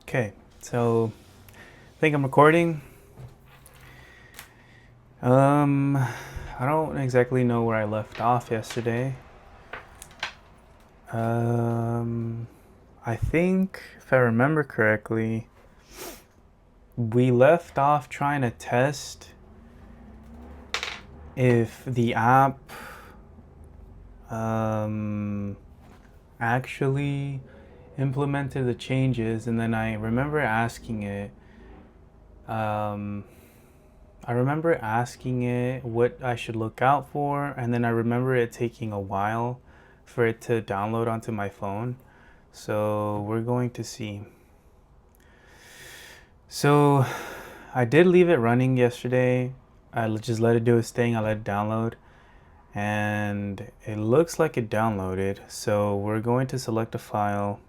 Okay, so I think I'm recording. I don't exactly know where I left off yesterday. I think, if I remember correctly, we left off trying to test if the app actually implemented the changes, and then I remember asking it what I should look out for, and then I remember it taking a while for it to download onto my phone. So we're going to see. So I did leave it running yesterday. I just let it do its thing. I let it download, and it looks like it downloaded. So we're going to select a file.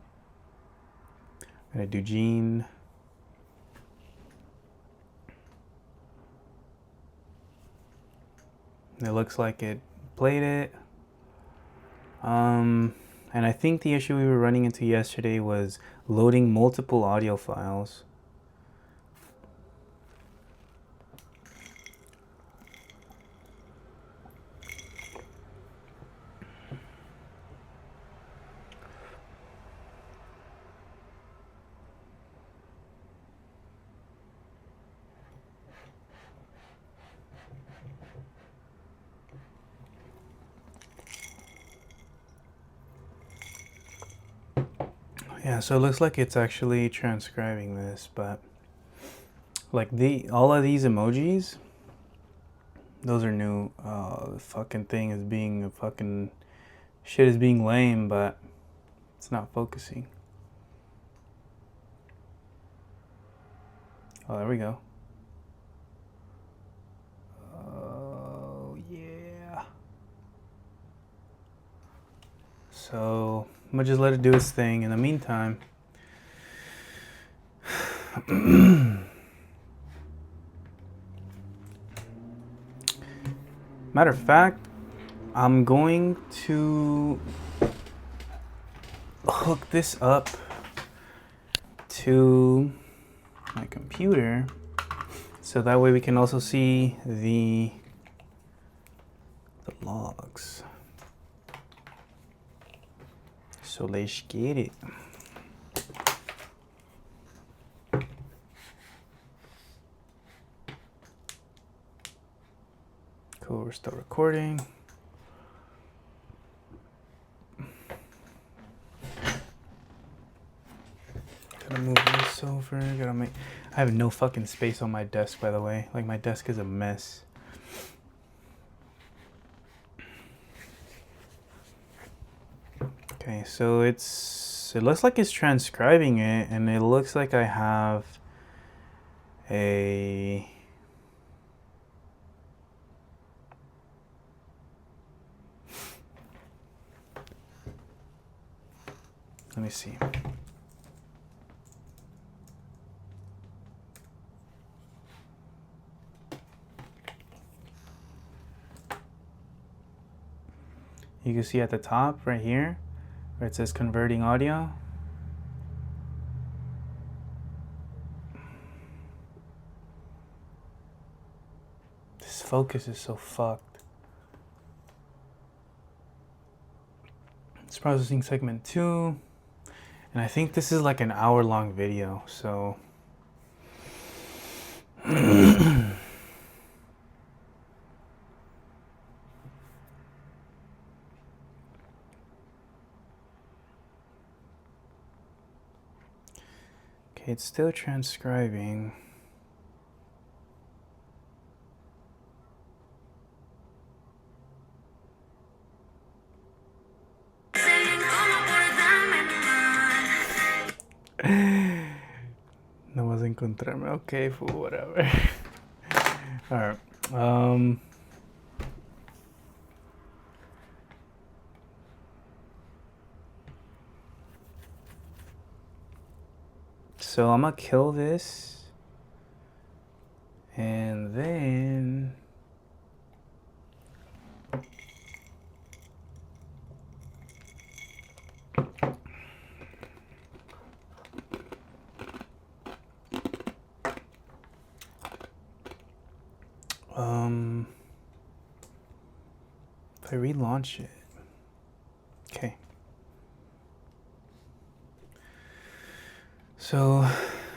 I'm going to do gene. It looks like it played it. And I think the issue we were running into yesterday was loading multiple audio files. Yeah, so it looks like it's actually transcribing this, but like all of these emojis, those are new. The fucking thing is being a fucking shit is being lame, but it's not focusing. Oh, there we go. Oh yeah. So I'm gonna just let it do its thing. In the meantime, matter of fact, I'm going to hook this up to my computer so that way we can also see the logs. So let's get it. Cool, we're still recording. Gotta move this over. I have no fucking space on my desk, by the way. Like, my desk is a mess. Okay, so it looks like it's transcribing it, and it looks like I have a let me see. You can see at the top right here where it says converting audio. This focus is so fucked. It's processing segment 2, and I think this is like an hour-long video, so okay, it's still transcribing. No vas a encontrarme. Okay, fool, whatever. Alright. So I'm gonna kill this, and then If I relaunch it. Okay. So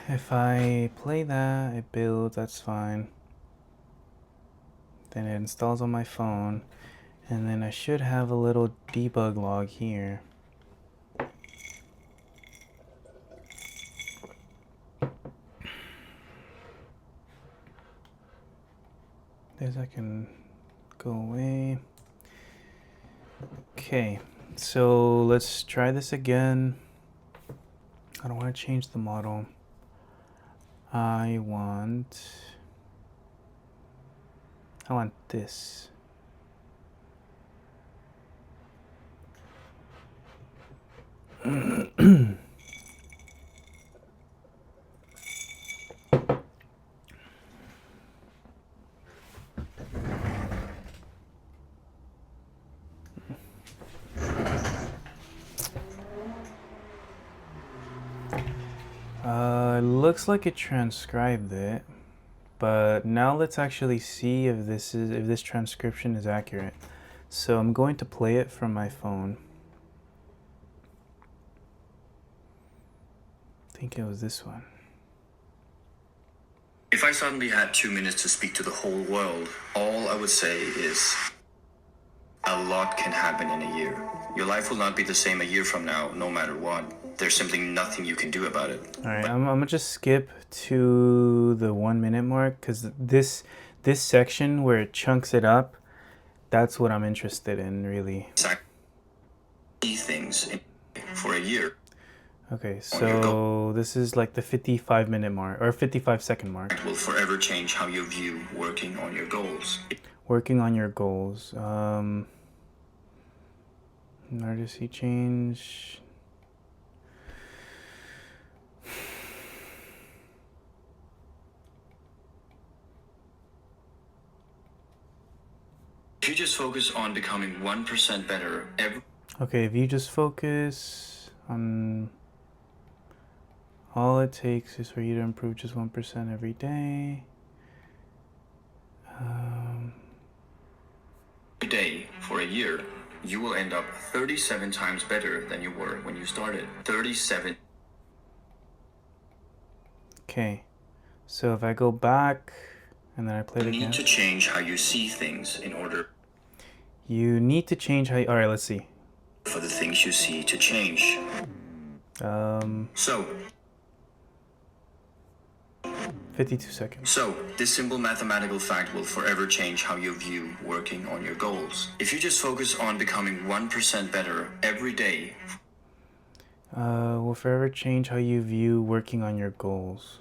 if I play that, it builds, that's fine. Then it installs on my phone, and then I should have a little debug log here. There's, I can go away. Okay, so let's try this again. I don't want to change the model. I want this. It looks like it transcribed it, but now let's actually see if this transcription is accurate. So I'm going to play it from my phone. I think it was this one. If I suddenly had 2 minutes to speak to the whole world, all I would say is a lot can happen in a year. Your life will not be the same a year from now, no matter what. There's simply nothing you can do about it. All right, I'm gonna just skip to the 1 minute mark because this section where it chunks it up, that's what I'm interested in, really. See things for a year. Okay, so this is like the 55-minute mark or 55-second mark. It will forever change how you view working on your goals. Working on your goals. Emergency change. If you just focus on becoming 1% better every... Okay, if you just focus on... All it takes is for you to improve just 1% every day. Every day for a year, you will end up 37 times better than you were when you started. 37. Okay, so if I go back and then I play it again. You need to change how you see things in order. You need to change how you... All right, let's see. For the things you see to change. So 52 seconds. So, this simple mathematical fact will forever change how you view working on your goals. If you just focus on becoming 1% better every day, will forever change how you view working on your goals.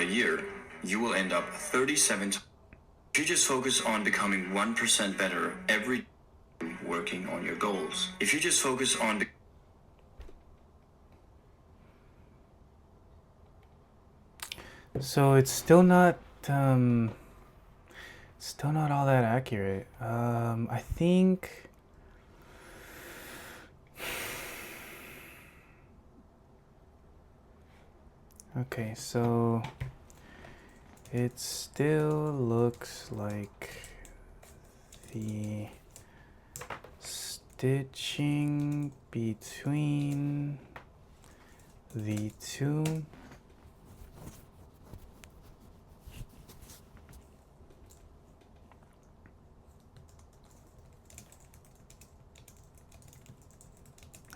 for a year, you will end up 37 times. If you just focus on becoming 1% better every day working on your goals. If you just focus on... So it's still not all that accurate. I think okay, so it still looks like the stitching between the two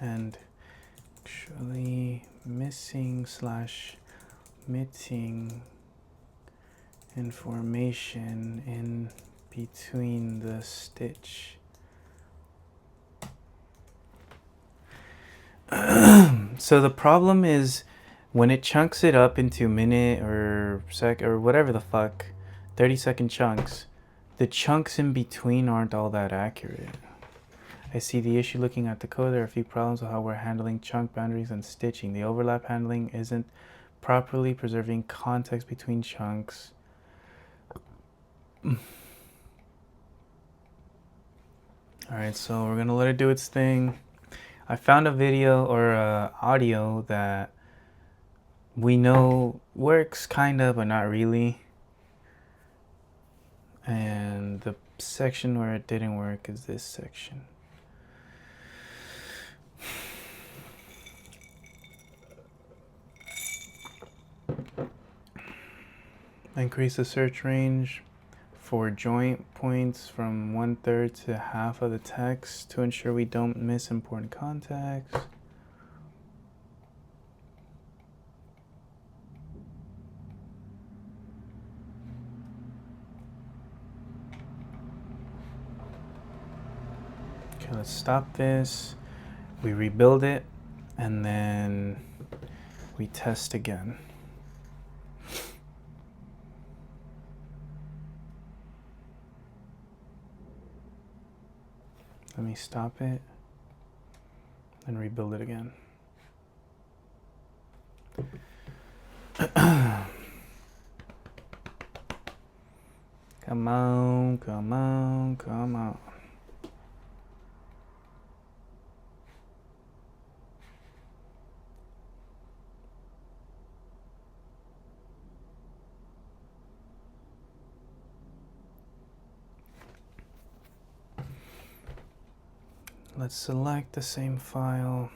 and actually missing / missing information in between the stitch. So the problem is when it chunks it up into minute or sec or whatever the fuck, 30-second chunks, the chunks in between aren't all that accurate. I see the issue looking at the code. There are a few problems with how we're handling chunk boundaries and stitching. The overlap handling isn't properly preserving context between chunks. Alright, so we're gonna let it do its thing. I found a video or audio that we know works kind of, but not really. And the section where it didn't work is this section. Increase the search range for joint points from 1/3 to half of the text to ensure we don't miss important context. Okay, let's stop this. We rebuild it, and then we test again. Let me stop it and rebuild it again. Come on, come on, come on. Let's select the same file.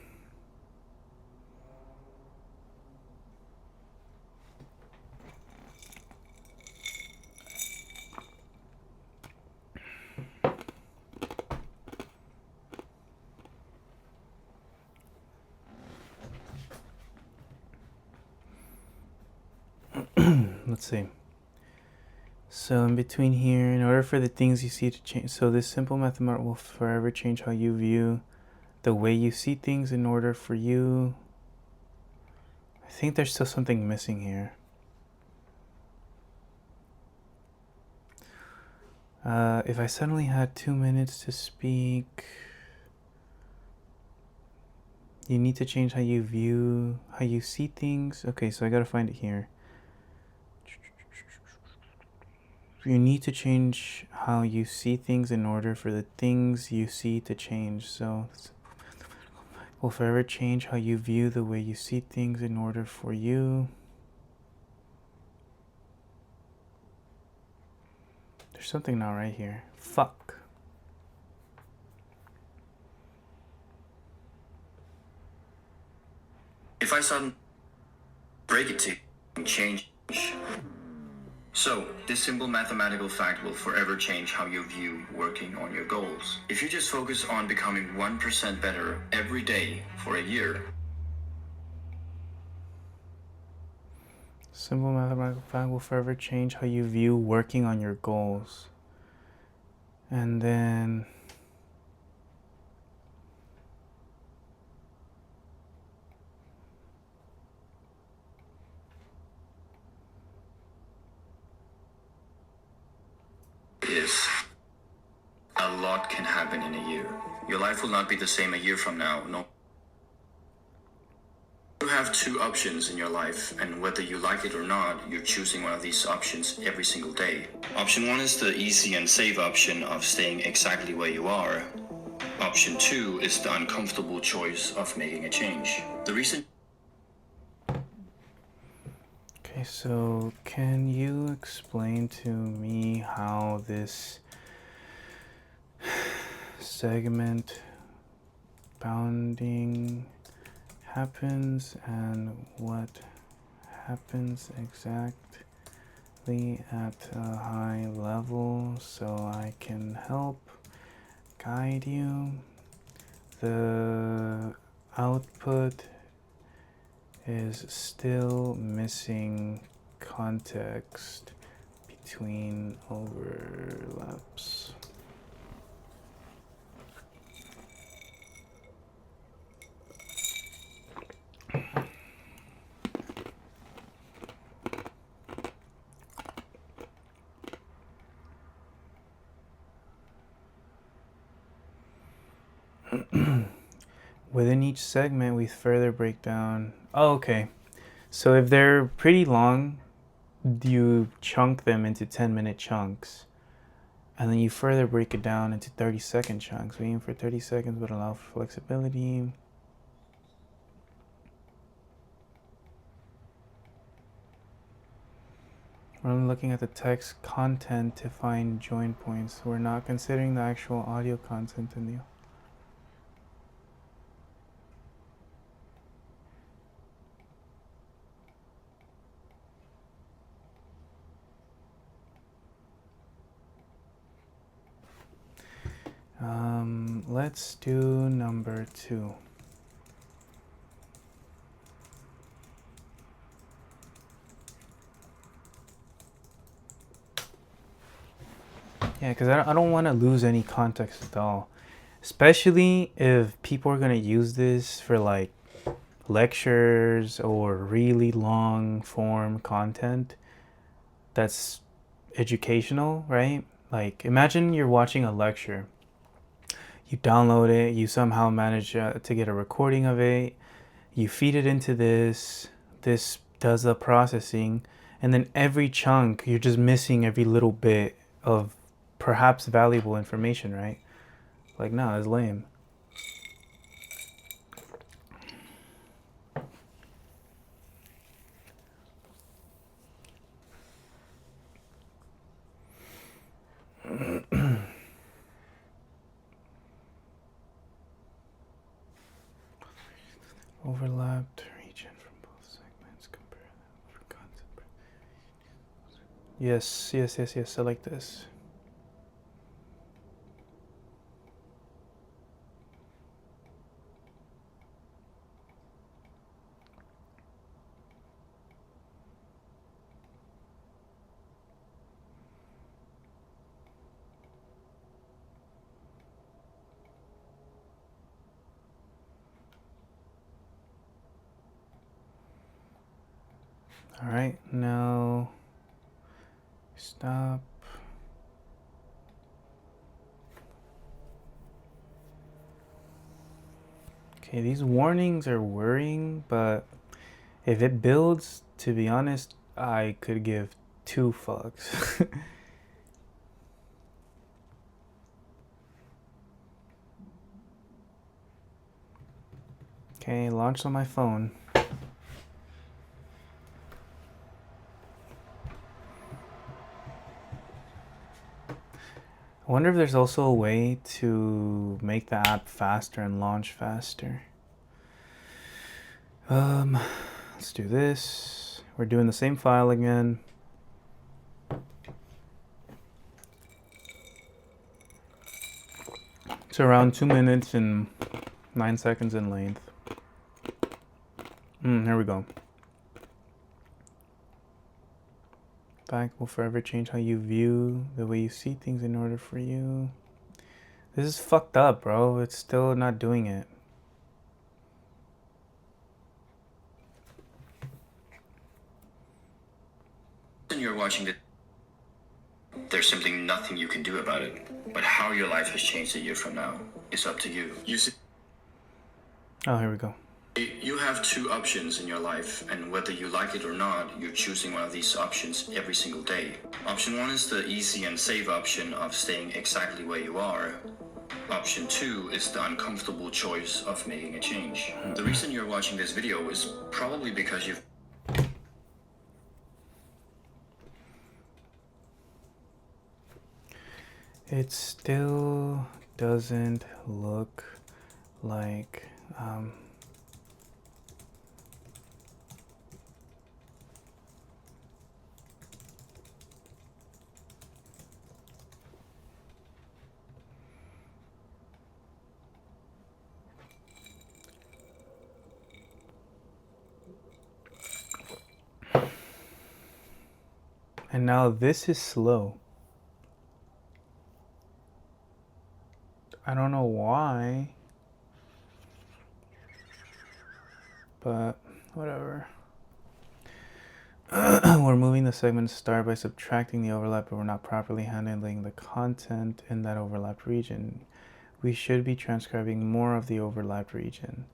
Let's see. So in between here, in order for the things you see to change, so this simple mathematical will forever change how you view the way you see things in order for you. I think there's still something missing here. If I suddenly had 2 minutes to speak, you need to change how you view, how you see things. Okay, so I gotta find it here. You need to change how you see things in order for the things you see to change. So will forever change how you view the way you see things in order for you. There's something not right here. Fuck. If I suddenly break it to change. So, this simple mathematical fact will forever change how you view working on your goals. If you just focus on becoming 1% better every day for a year. Simple mathematical fact will forever change how you view working on your goals. And then Is a lot can happen in a year. Your life will not be the same a year from now. No. You have two options in your life, and whether you like it or not, you're choosing one of these options every single day. Option 1 is the easy and safe option of staying exactly where you are. Option 2 is the uncomfortable choice of making a change. The reason. okay, so can you explain to me how this segment bounding happens and what happens exactly at a high level so I can help guide you? The output is still missing context between overlaps. Within each segment, we further break down. Oh, okay. So if they're pretty long, you chunk them into 10-minute chunks. And then you further break it down into 30-second chunks. We aim for 30 seconds, but allow for flexibility. We're only looking at the text content to find join points. We're not considering the actual audio content in the. Let's do number 2. Yeah, because I don't want to lose any context at all. Especially if people are going to use this for like lectures or really long form content that's educational, right? Like imagine you're watching a lecture. You download it, you somehow manage to get a recording of it, you feed it into this does the processing, and then every chunk you're just missing every little bit of perhaps valuable information, right? Like, no, it's lame. Overlapped region from both segments. Compare them for concept. Yes. I like this. All right, now stop. Okay, these warnings are worrying, but if it builds, to be honest, I could give 2 fucks. Okay, launched on my phone. I wonder if there's also a way to make the app faster and launch faster. Let's do this. We're doing the same file again. It's around 2 minutes and 9 seconds in length. Here we go. Fact will forever change how you view the way you see things in order for you. This is fucked up, bro. It's still not doing it. When you're watching it, there's simply nothing you can do about it. But how your life has changed a year from now is up to you. Oh, here we go. You have 2 options in your life, and whether you like it or not, you're choosing one of these options every single day. Option 1 is the easy and safe option of staying exactly where you are. Option 2 is the uncomfortable choice of making a change. The reason you're watching this video is probably because you've... It still doesn't look like and now this is slow. I don't know why, but whatever. We're moving the segment start by subtracting the overlap, but we're not properly handling the content in that overlapped region. We should be transcribing more of the overlapped region.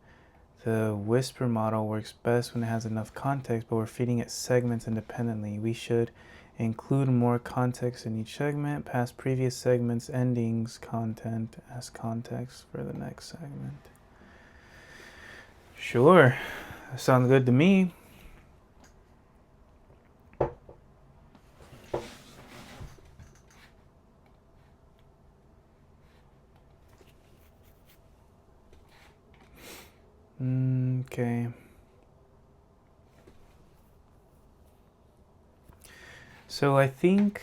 The whisper model works best when it has enough context, but we're feeding it segments independently. We should include more context in each segment, pass previous segments, endings, content as context for the next segment. Sure, sounds good to me. Okay. So I think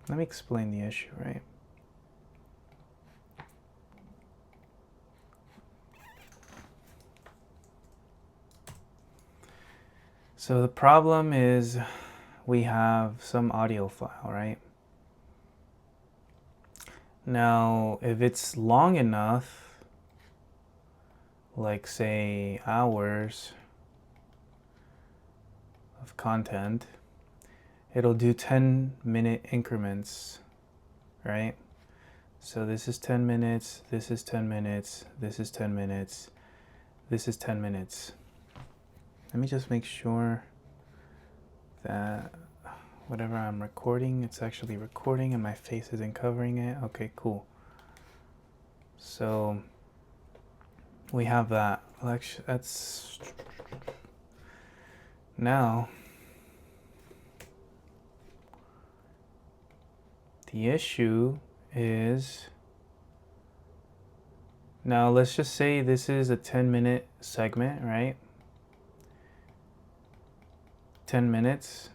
let me explain the issue, right? So the problem is we have some audio file, right? Now, if it's long enough, like say hours of content, it'll do 10-minute increments, right? So this is 10 minutes, this is 10 minutes, this is 10 minutes, this is 10 minutes. Let me just make sure that whatever I'm recording, it's actually recording and my face isn't covering it. Okay, cool. So we have that. That's now the issue is, now let's just say this is a 10-minute segment, right? 10 minutes.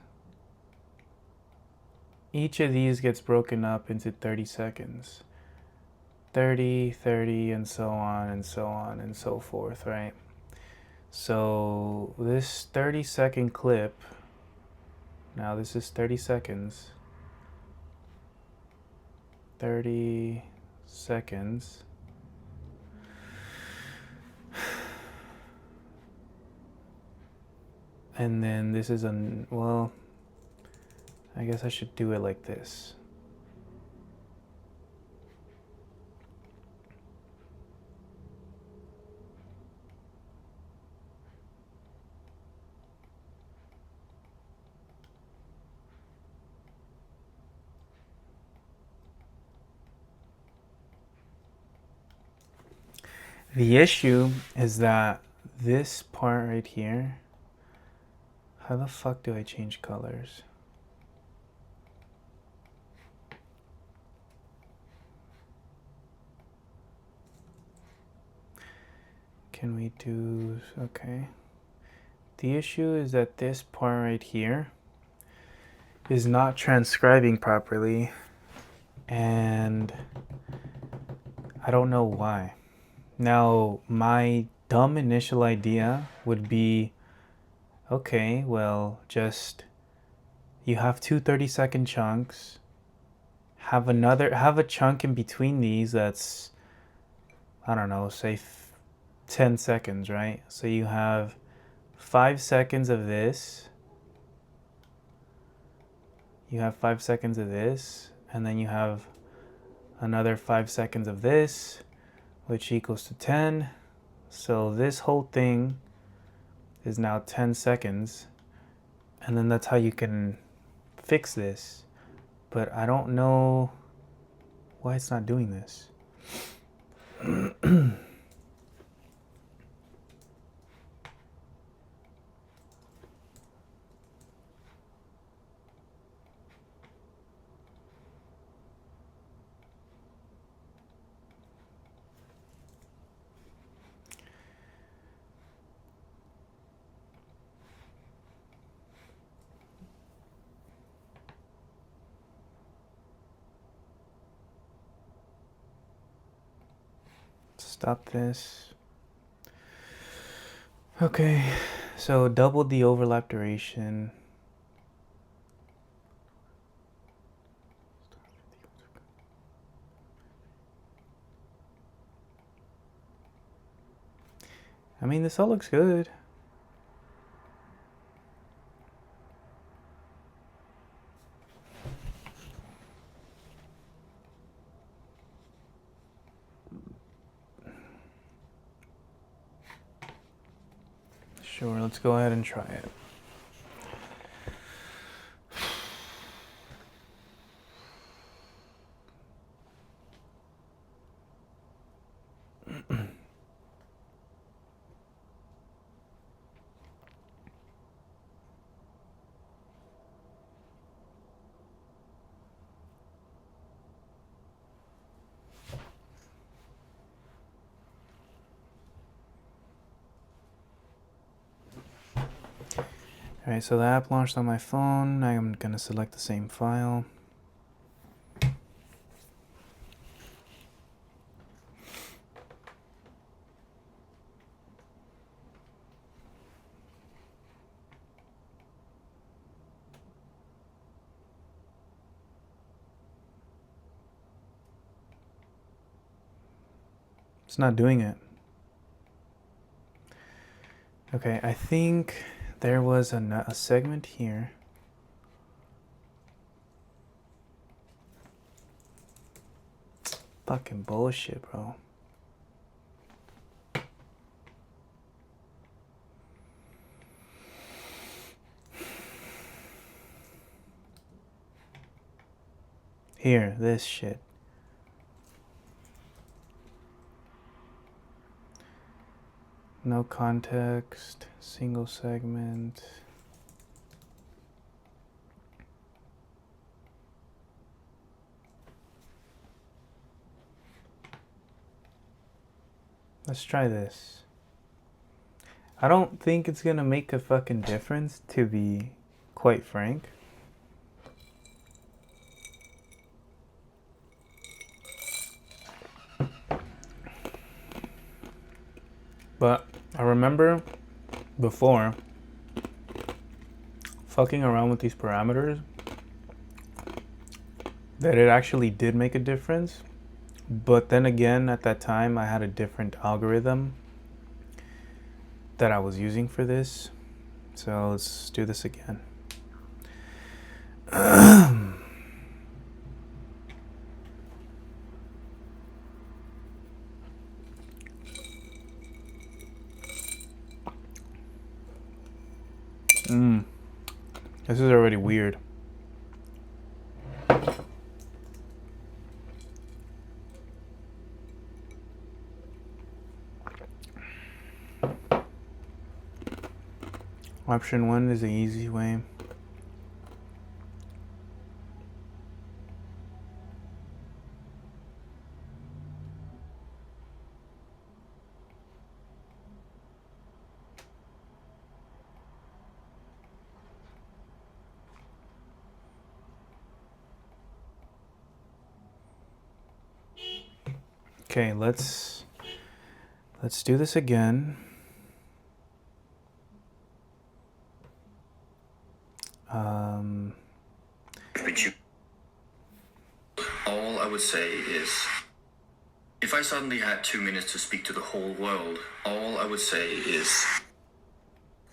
Each of these gets broken up into 30 seconds. 30, 30, and so on and so on and so forth, right? So this 30-second clip, now this is 30 seconds. 30 seconds. And then this is well, I guess I should do it like this. The issue is that this part right here, how the fuck do I change colors? Can we do, okay. The issue is that this part right here is not transcribing properly, and I don't know why. Now, my dumb initial idea would be, okay, well, just you have two 30-second chunks, have a chunk in between these that's, I don't know, say 10 seconds, right? So you have 5 seconds of this, you have 5 seconds of this, and then you have another 5 seconds of this, which equals to 10. So this whole thing is now 10 seconds, and then that's how you can fix this. But I don't know why it's not doing this. Stop this. Okay, so double the overlap duration. I mean, this all looks good. Sure, let's go ahead and try it. Okay, so the app launched on my phone. I'm gonna select the same file. It's not doing it. Okay, I think there was a segment here. Fucking bullshit, bro. Here, this shit. No context, single segment. Let's try this. I don't think it's gonna make a fucking difference, to be quite frank. But I remember before fucking around with these parameters that it actually did make a difference. But then again, at that time, I had a different algorithm that I was using for this. So let's do this again. This is already weird. Option 1 is the easy way. Okay, let's do this again. All I would say is, if I suddenly had 2 minutes to speak to the whole world, all I would say is,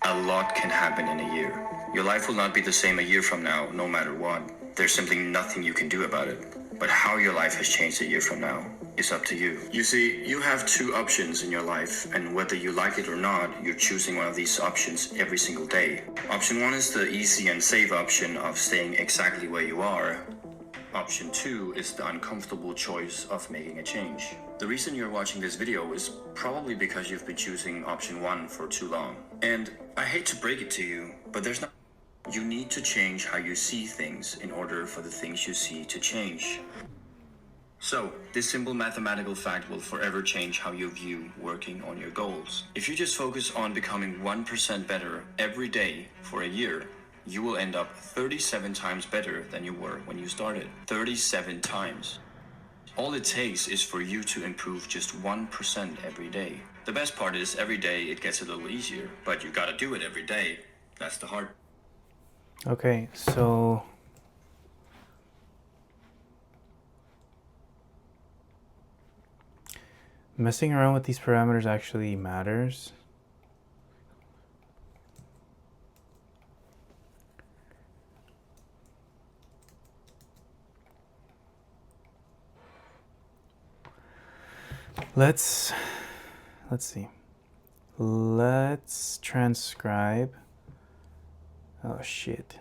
a lot can happen in a year. Your life will not be the same a year from now, no matter what. There's simply nothing you can do about it. But how your life has changed a year from now is up to you. You see, you have two options in your life, and whether you like it or not, you're choosing one of these options every single day. Option 1 is the easy and safe option of staying exactly where you are. Option 2 is the uncomfortable choice of making a change. The reason you're watching this video is probably because you've been choosing option 1 for too long. And I hate to break it to you, but there's not. You need to change how you see things in order for the things you see to change. So, this simple mathematical fact will forever change how you view working on your goals. If you just focus on becoming 1% better every day for a year, you will end up 37 times better than you were when you started. 37 times. All it takes is for you to improve just 1% every day. The best part is every day it gets a little easier, but you gotta do it every day. That's the hard. Okay, so messing around with these parameters actually matters. Let's see. Let's transcribe. Oh shit.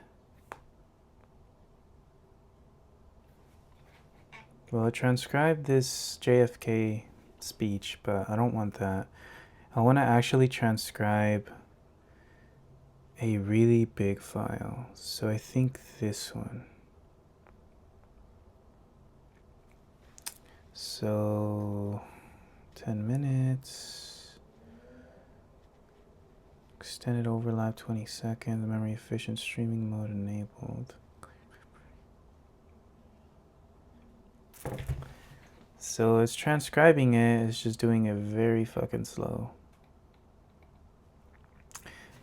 Well, I transcribed this JFK speech, but I don't want that. I want to actually transcribe a really big file. So I think this one. So 10 minutes. extended overlap 20 seconds, memory efficient streaming mode enabled. So it's transcribing it, it's just doing it very fucking slow.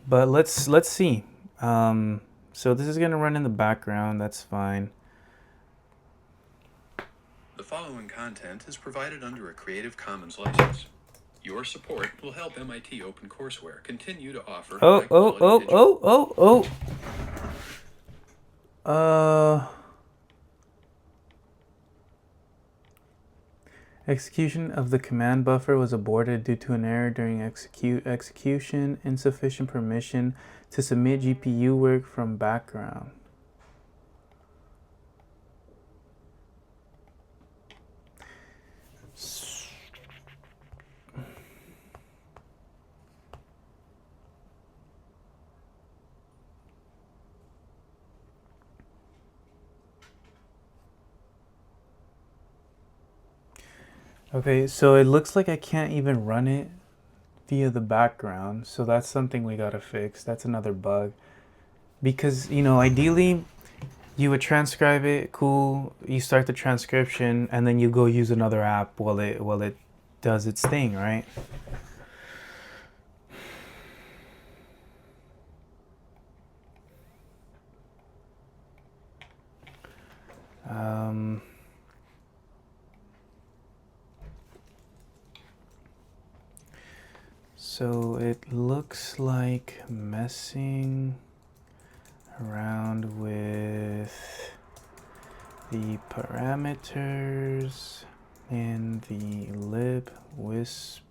But let's see. So this is gonna run in the background, that's fine. The following content is provided under a Creative Commons license. Your support will help MIT OpenCourseWare continue to offer Execution of the command buffer was aborted due to an error during execution, insufficient permission to submit GPU work from background. Okay, so it looks like I can't even run it via the background, so that's something we gotta fix. That's another bug. Because, you know, ideally, you would transcribe it, cool, you start the transcription, and then you go use another app while it does its thing, right? So it looks like messing around with the parameters in the lib wisp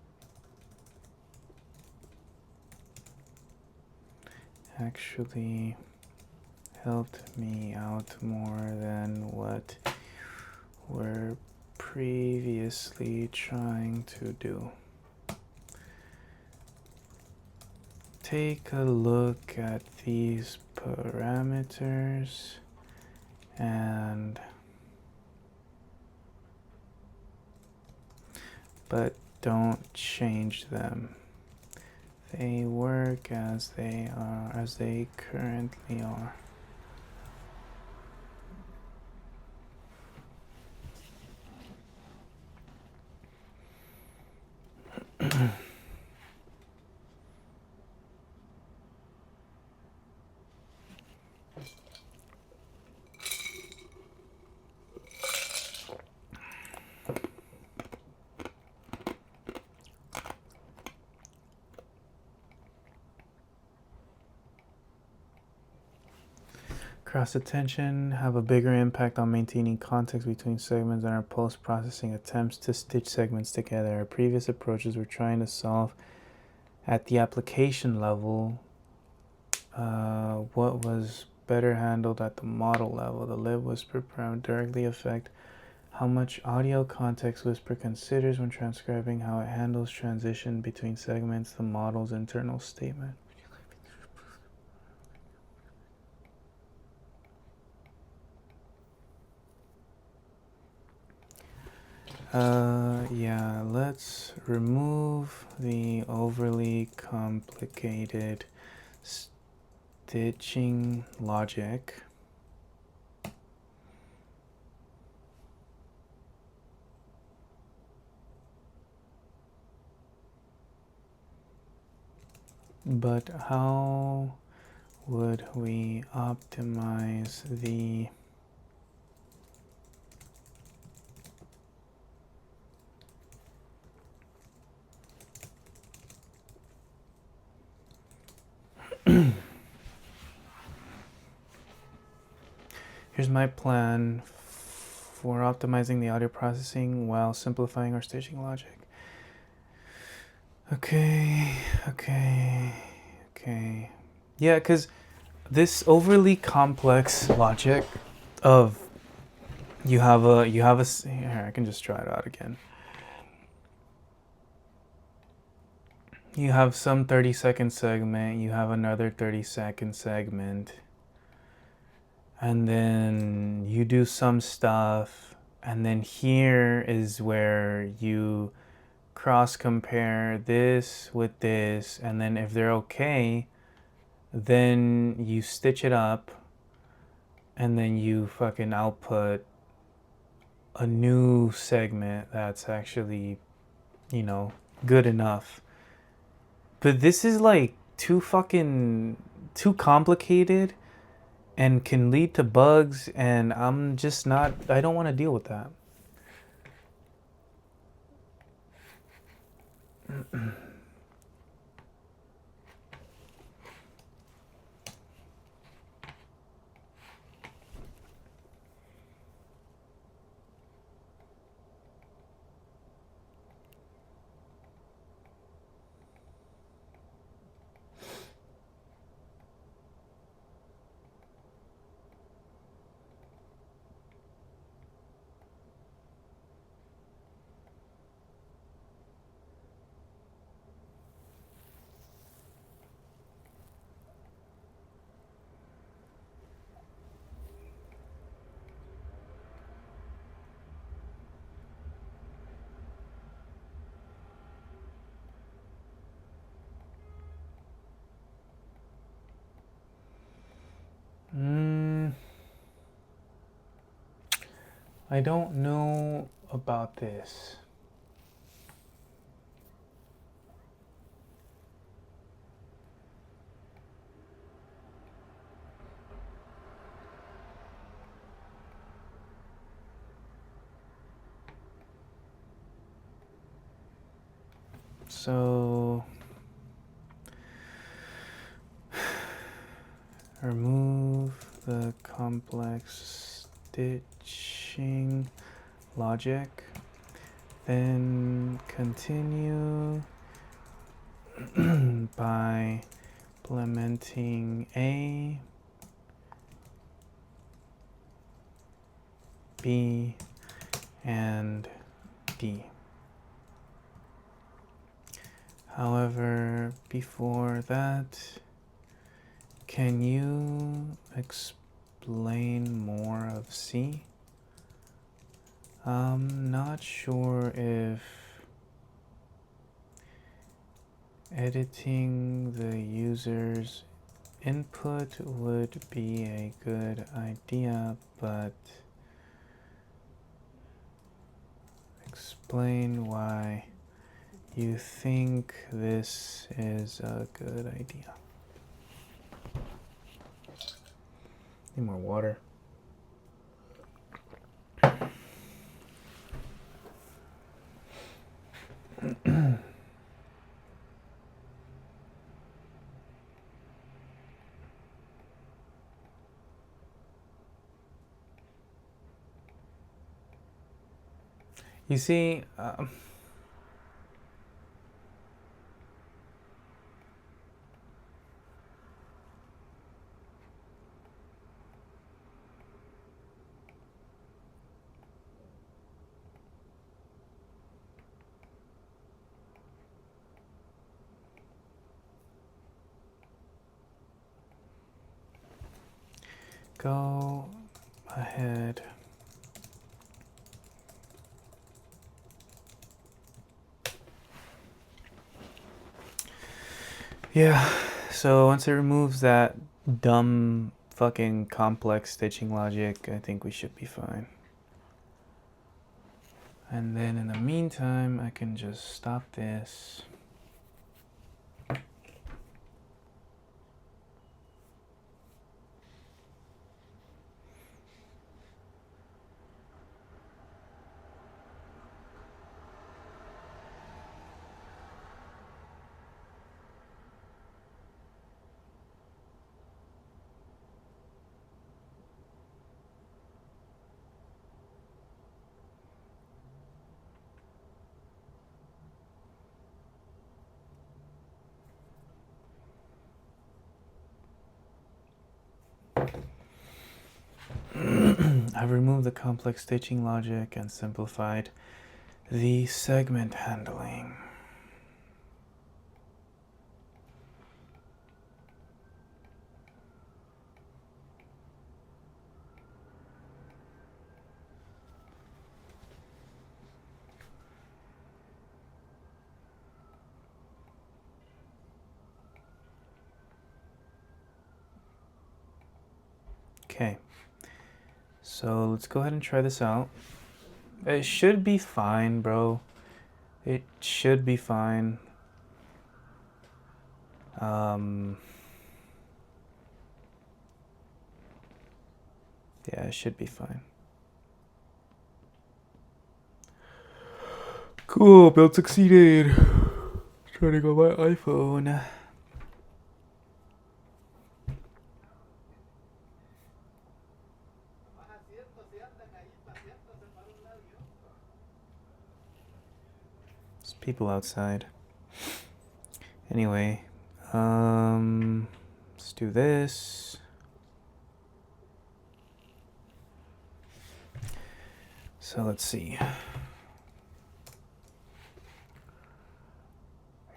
actually helped me out more than what we're previously trying to do. Take a look at these parameters but don't change them. They work as they currently are. Cross attention have a bigger impact on maintaining context between segments than our post-processing attempts to stitch segments together. Our previous approaches were trying to solve at the application level what was better handled at the model level. The lib whisper parameter directly affect how much audio context whisper considers when transcribing, how it handles transition between segments, the model's internal statement. Yeah, let's remove the overly complicated stitching logic. But how would we optimize the Here's my plan for optimizing the audio processing while simplifying our stitching logic. Okay. Yeah, because this overly complex logic of you have a here, I can just try it out again. You have some 30-second segment, you have another 30-second segment, and then you do some stuff, and then here is where you cross compare this with this, and then if they're okay, then you stitch it up, and then you fucking output a new segment that's actually, you know, good enough. But this is like too complicated and can lead to bugs, and I don't want to deal with that. I don't know about this. So remove the complex stitching logic, then continue by implementing A, B, and D. However, before that, can you explain more of C? I'm not sure if editing the user's input would be a good idea, but explain why you think this is a good idea. Need more water. You see, go ahead. Yeah, so once it removes that dumb fucking complex stitching logic, I think we should be fine. And then in the meantime, I can just stop this. I've removed the complex stitching logic and simplified the segment handling. Okay. So let's go ahead and try this out. It should be fine, bro. It should be fine. Yeah, it should be fine. Cool, build succeeded. Turning on my iPhone. There's people outside. Anyway, let's do this. So let's see.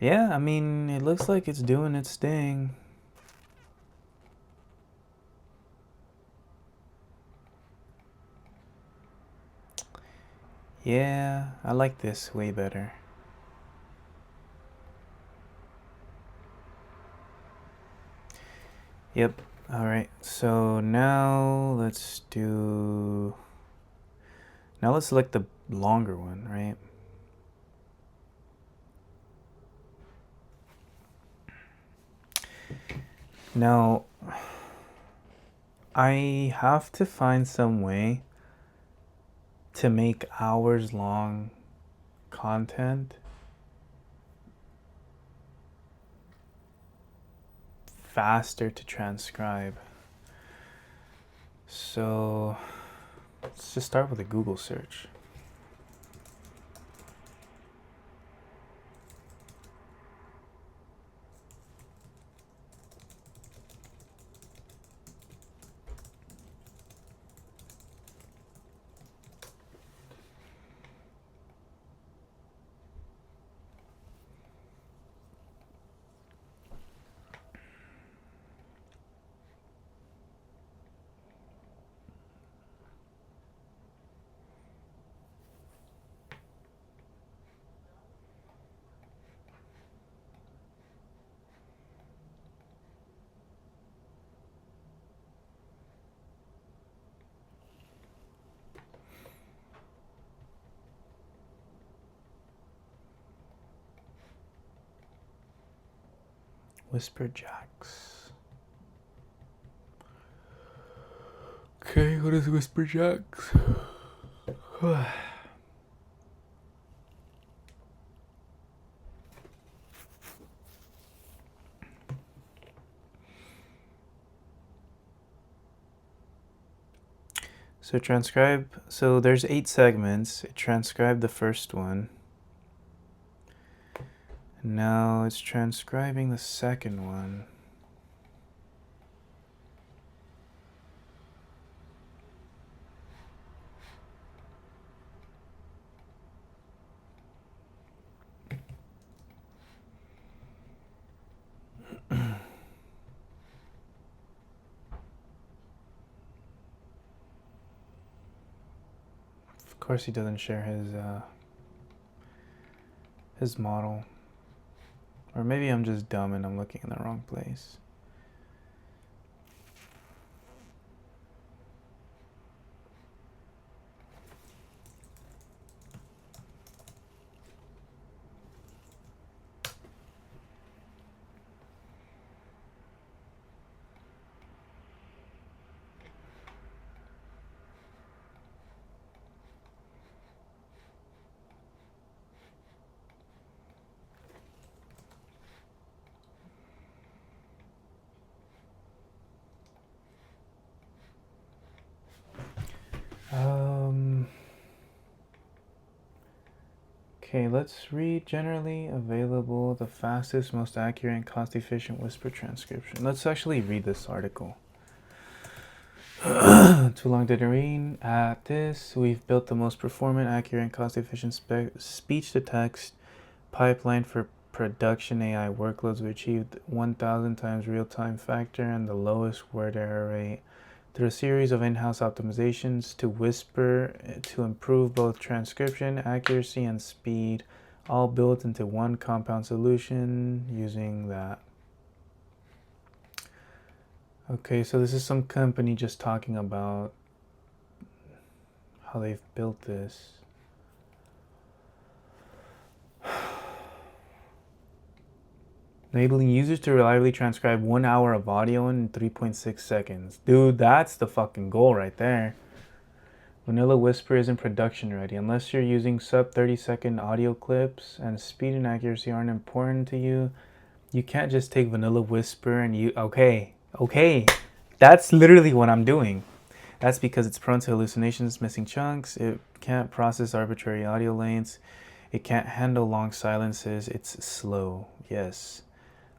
Yeah, I mean, it looks like it's doing its thing. Yeah, I like this way better. Yep. All right. So now let's select the longer one, right? Now, I have to find some way to make hours long content faster to transcribe. So let's just start with a Google search. Whisper Jacks. Okay, what is Whisper Jacks? So transcribe, so there's 8 segments. It transcribed the first one. And now it's transcribing the second one. Of course he doesn't share his model. Or maybe I'm just dumb and I'm looking in the wrong place. Okay, let's read generally available, the fastest, most accurate, and cost-efficient whisper transcription. Let's actually read this article. Too long to read. At this, we've built the most performant, accurate, and cost-efficient speech-to-text pipeline for production AI workloads. We achieved 1,000 times real-time factor and the lowest word error rate through a series of in-house optimizations to Whisper to improve both transcription, accuracy, and speed, all built into one compound solution using that. Okay, so this is some company just talking about how they've built this. Enabling users to reliably transcribe 1 hour of audio in 3.6 seconds. Dude, that's the fucking goal right there. Vanilla Whisper isn't production ready. Unless you're using sub 30-second audio clips and speed and accuracy aren't important to you, you can't just take Vanilla Whisper and you... Okay. That's literally what I'm doing. That's because it's prone to hallucinations, missing chunks. It can't process arbitrary audio lengths. It can't handle long silences. It's slow. Yes.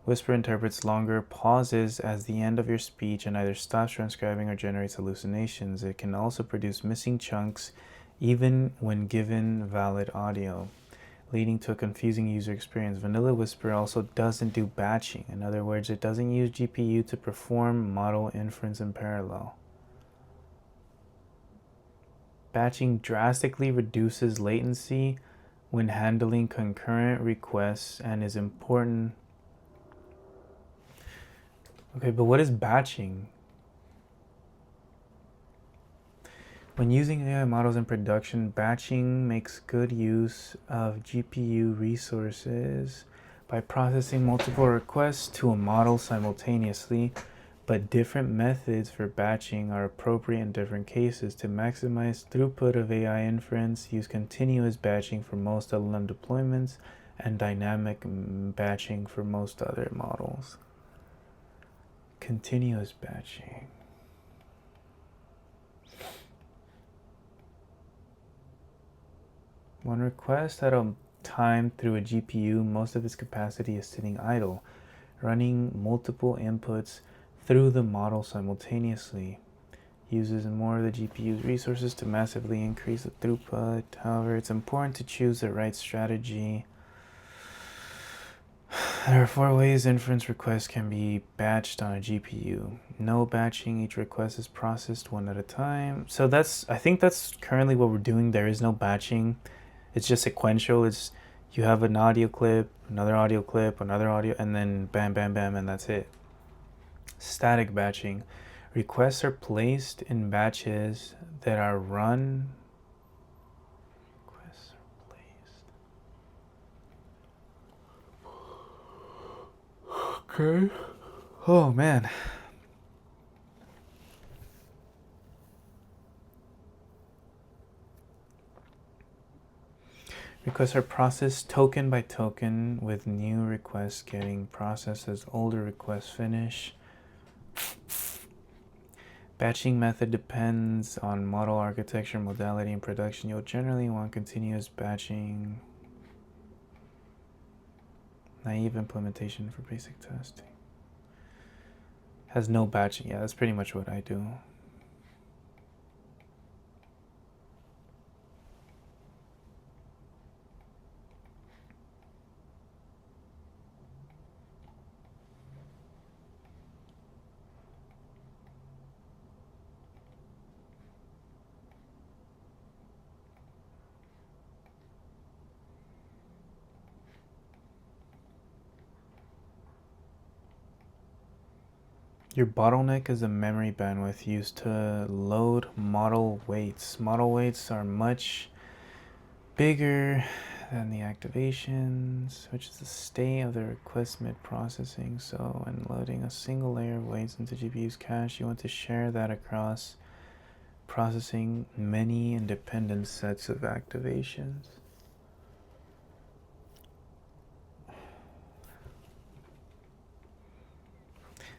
Whisper interprets longer pauses as the end of your speech and either stops transcribing or generates hallucinations. It can also produce missing chunks even when given valid audio, leading to a confusing user experience. Vanilla Whisper also doesn't do batching. In other words, it doesn't use GPU to perform model inference in parallel. Batching drastically reduces latency when handling concurrent requests and is important. Okay, but what is batching? When using AI models in production, batching makes good use of GPU resources by processing multiple requests to a model simultaneously, but different methods for batching are appropriate in different cases. To maximize throughput of AI inference, use continuous batching for most LLM deployments and dynamic batching for most other models. Continuous batching. One request at a time through a GPU, most of its capacity is sitting idle, running multiple inputs through the model simultaneously. Uses more of the GPU's resources to massively increase the throughput. However, it's important to choose the right strategy. There are 4 ways inference requests can be batched on a GPU. No batching, each request is processed one at a time. So I think that's currently what we're doing. There is no batching. It's just sequential. It's you have an audio clip, another audio clip, another audio, and then bam, bam, bam, and that's it. Static batching. Requests are placed in batches that are run. Requests are placed. Okay. Oh man. Requests are processed token by token, with new requests getting processed as older requests finish. Batching method depends on model architecture, modality, and production. You'll generally want continuous batching. Naive implementation for basic testing. Has no batching. Yeah, that's pretty much what I do. Your bottleneck is the memory bandwidth used to load model weights. Model weights are much bigger than the activations, which is the state of the request mid-processing. So when loading a single layer of weights into GPU's cache, you want to share that across processing many independent sets of activations.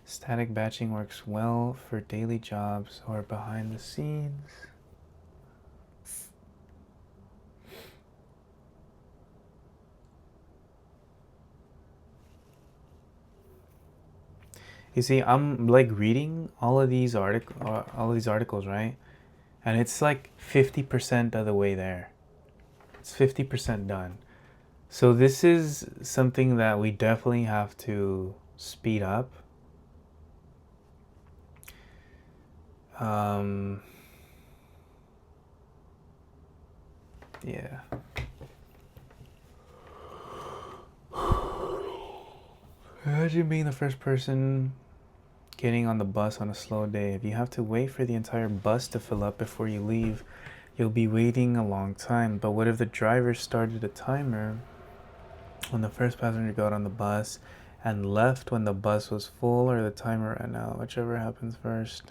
Static batching works well for daily jobs or behind the scenes. You see, I'm like reading all of these articles, right? And it's like 50% of the way there. It's 50% done. So this is something that we definitely have to speed up. Yeah. Imagine being the first person getting on the bus on a slow day. If you have to wait for the entire bus to fill up before you leave, you'll be waiting a long time. But what if the driver started a timer when the first passenger got on the bus and left when the bus was full, or the timer ran out, whichever happens first?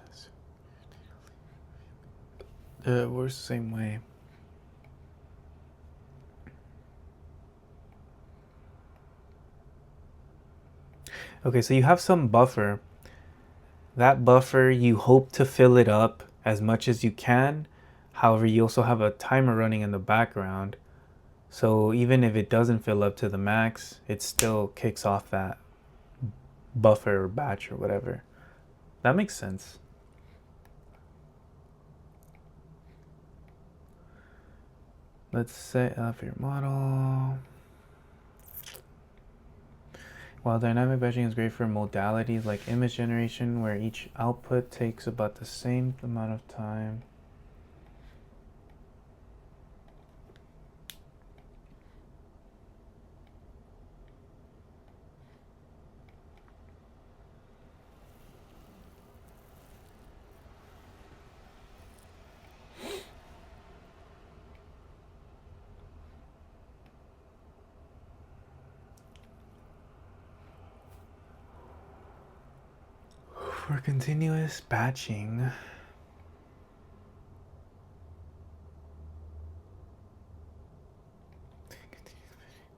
It works the same way. Okay, so you have some buffer. That buffer, you hope to fill it up as much as you can. However, you also have a timer running in the background. So even if it doesn't fill up to the max, it still kicks off that buffer or batch or whatever. That makes sense. Let's set up your model. While dynamic batching is great for modalities like image generation, where each output takes about the same amount of time. For continuous batching,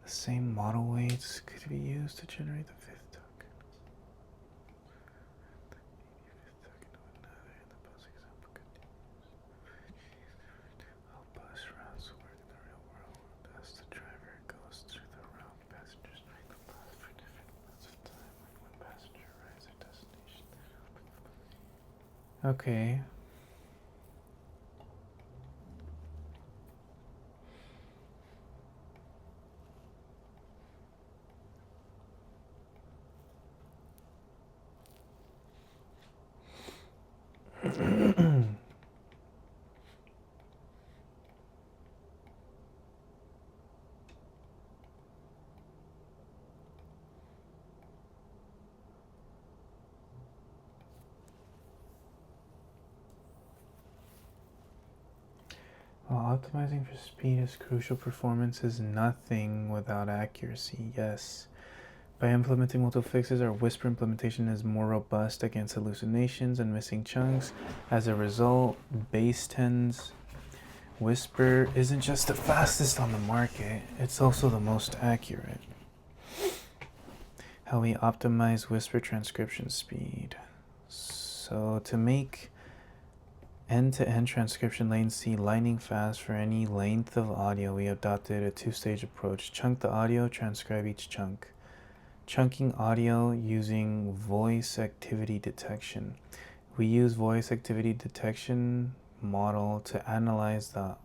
the same model weights could be used to generate the fifth token. How bus routes work in the real world as the driver goes through the route. Passengers ride the bus for different amounts of time. When one passenger arrives at destination. Okay. While optimizing for speed is crucial, performance is nothing without accuracy. Yes. By implementing multiple fixes, our Whisper implementation is more robust against hallucinations and missing chunks. As a result, base 10's Whisper isn't just the fastest on the market, it's also the most accurate. How we optimize Whisper transcription speed. So to make end-to-end transcription latency lightning fast for any length of audio, we adopted a two-stage approach. Chunk the audio, transcribe each chunk. Chunking audio using voice activity detection. We use voice activity detection model to analyze the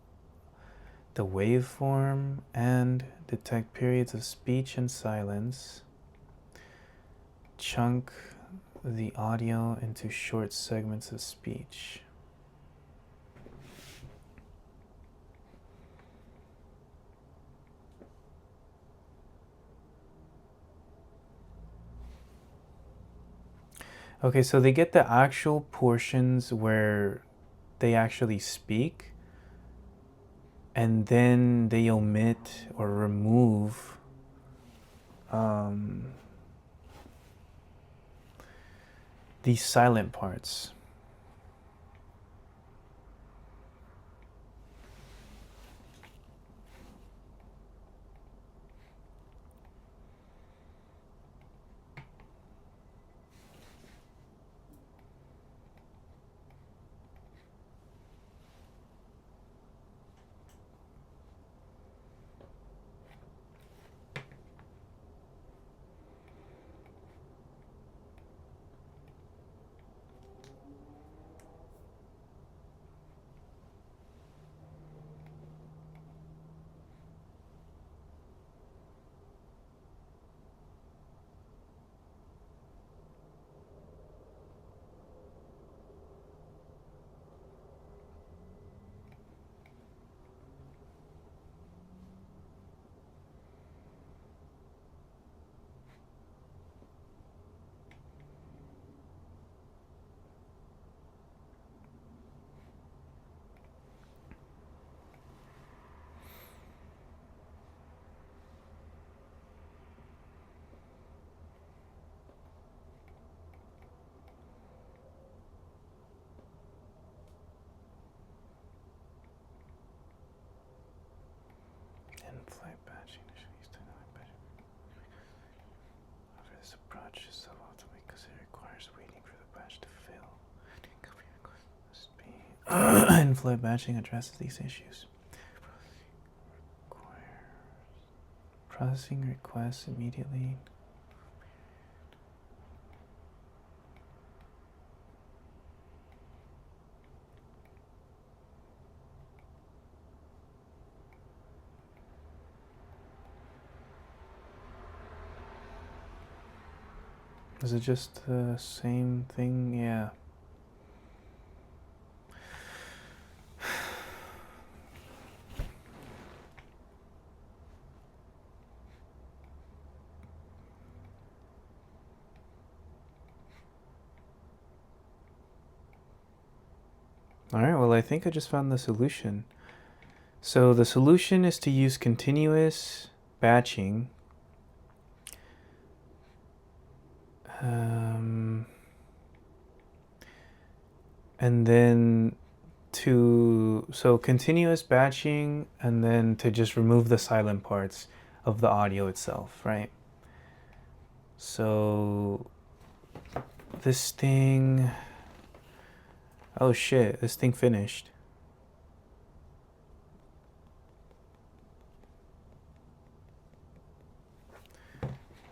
waveform and detect periods of speech and silence. Chunk the audio into short segments of speech. Okay, so they get the actual portions where they actually speak, and then they omit or remove these silent parts. in-flight batching addresses these issues. Processing requests immediately. Is it just the same thing? Yeah. Alright, well I think I just found the solution. So the solution is to use continuous batching. And then so continuous batching, and then to just remove the silent parts of the audio itself, right? So this thing, oh shit, this thing finished.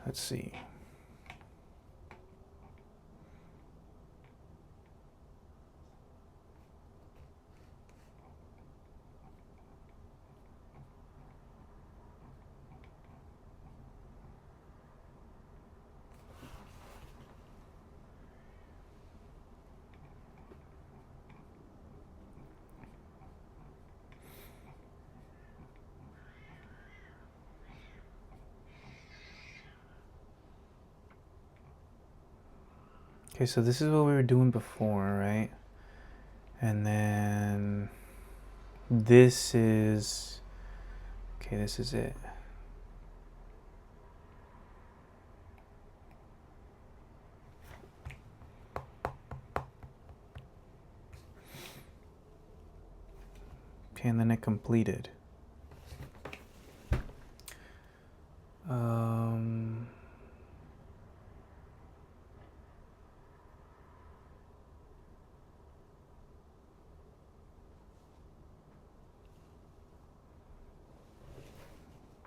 Let's see. Okay, so this is what we were doing before, right? And then this is, okay, this is it. Okay, and then it completed.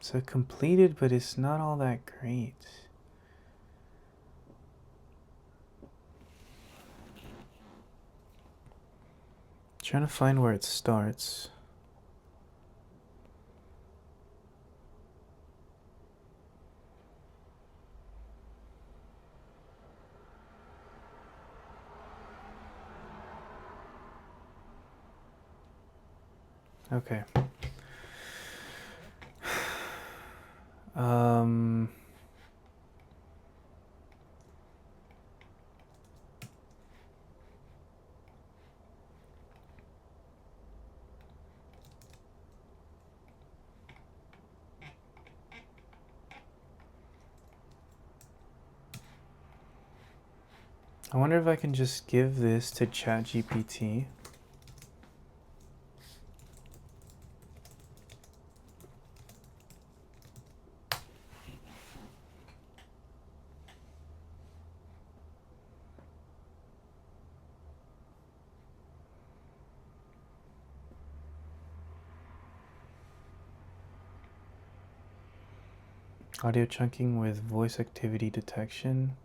So it completed, but it's not all that great. Trying to find where it starts. Okay. I wonder if I can just give this to ChatGPT. Audio chunking with voice activity detection.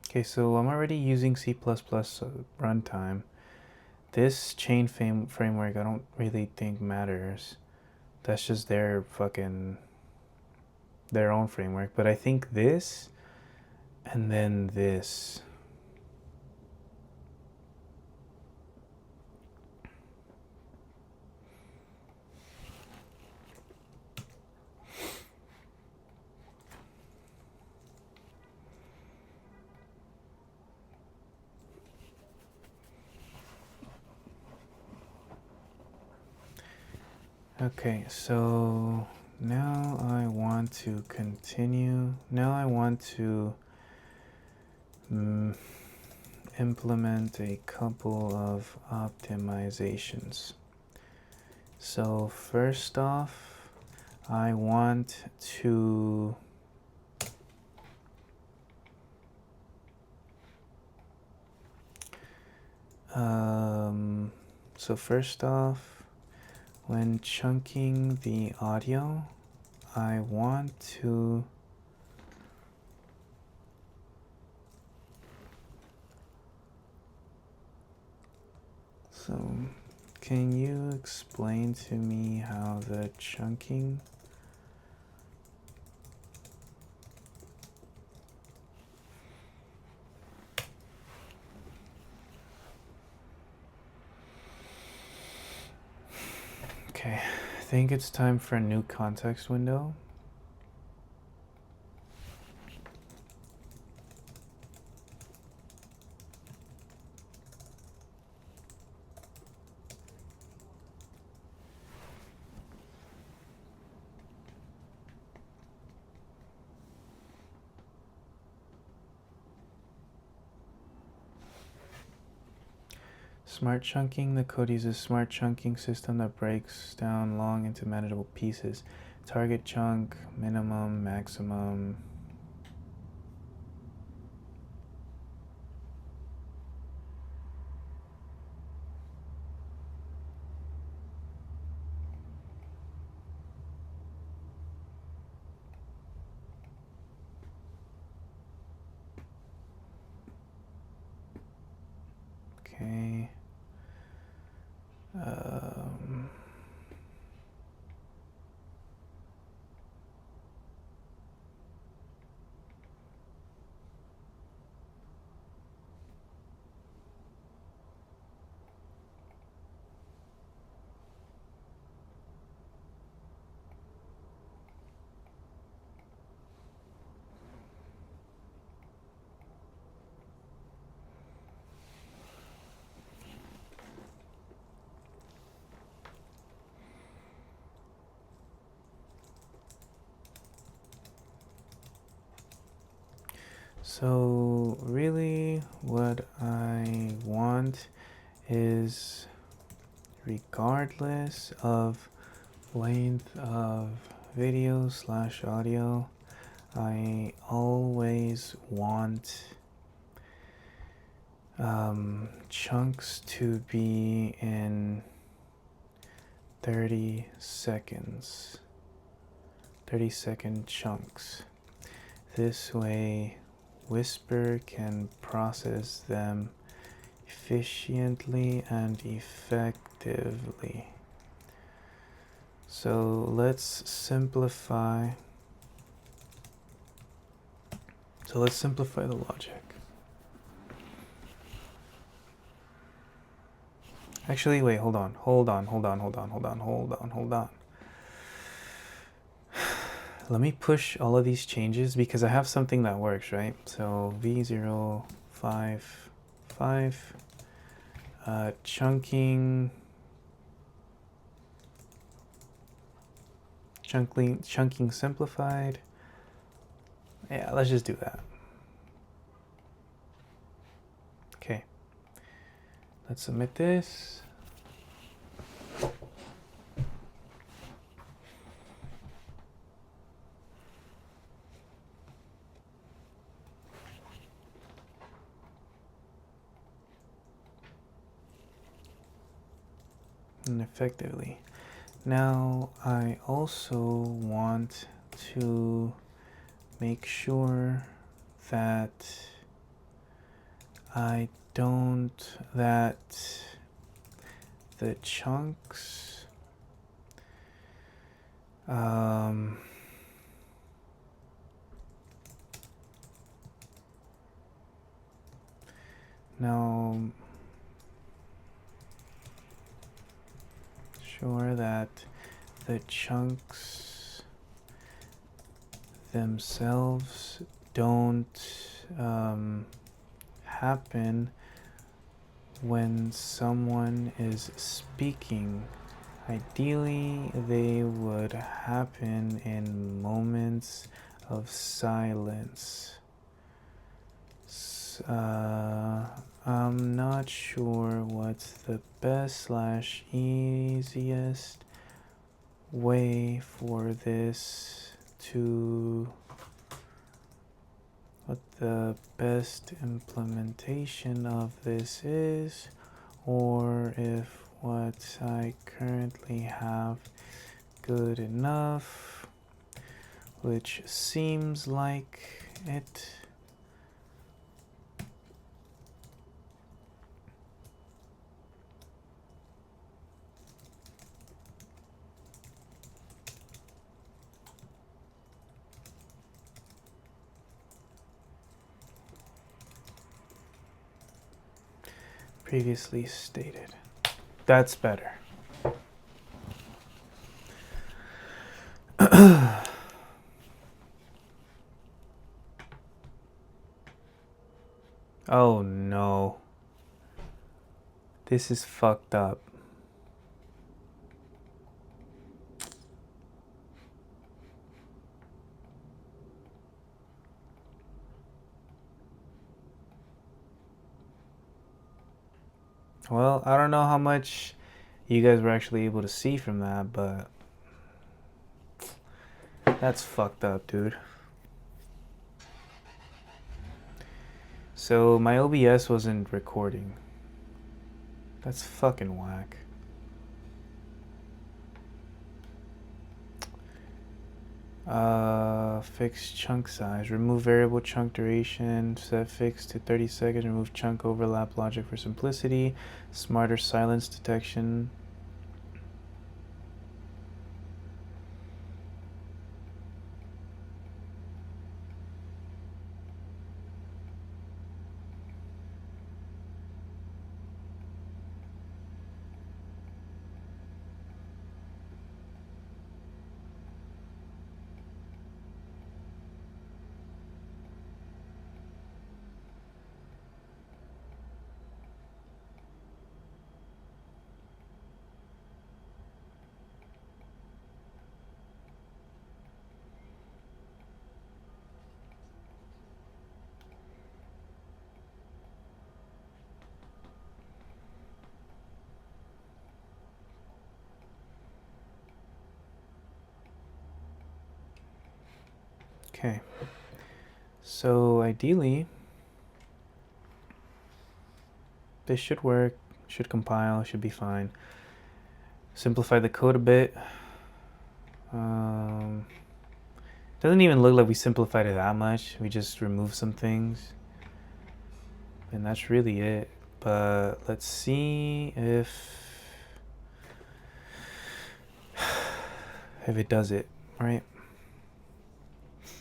Okay, so I'm already using C++ runtime. This chain framework I don't really think matters. That's just their own framework. But I think this and then this. Okay, so now I want to continue. Now I want to implement a couple of optimizations. So first off, I want to so first off, when chunking the audio, I want to so can you explain to me how the chunking Okay, I think it's time for a new context window. Smart chunking. The code uses smart chunking system that breaks down long into manageable pieces. Target chunk, minimum, maximum. Okay. So really what I want is, regardless of length of video / audio, I always want chunks to be in 30 seconds, 30-second chunks. This way Whisper can process them efficiently and effectively. So let's simplify. So let's simplify the logic. Actually, wait, hold on. Let me push all of these changes because I have something that works, right? So V055, chunking simplified. Yeah, let's just do that. Okay. Let's submit this. And effectively. Now I also want to make sure that that the chunks now sure that the chunks themselves don't happen when someone is speaking. Ideally, they would happen in moments of silence. I'm not sure what's the best / easiest way for this to, what the best implementation of this is, or if what I currently have good enough, which seems like it. Previously stated. That's better. Oh no. This is fucked up. Well, I don't know how much you guys were actually able to see from that, but that's fucked up, dude. So my OBS wasn't recording. That's fucking whack. Fix chunk size. Remove variable chunk duration. Set fix to 30 seconds. Remove chunk overlap logic for simplicity. Smarter silence detection. Okay. So ideally, this should work, should compile, should be fine. Simplify the code a bit. Doesn't even look like we simplified it that much. We just removed some things. And that's really it. But let's see if it does it, right?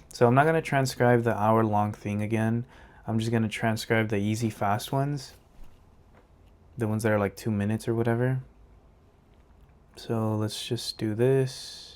So I'm not going to transcribe the hour-long thing again. I'm just going to transcribe the easy, fast ones. The ones that are like 2 minutes or whatever. So let's just do this.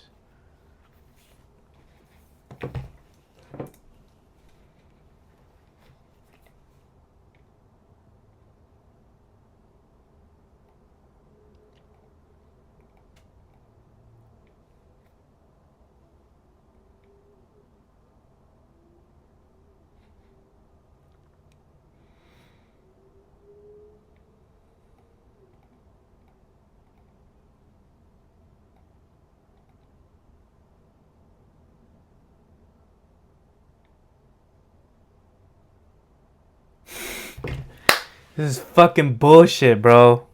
This is fucking bullshit, bro.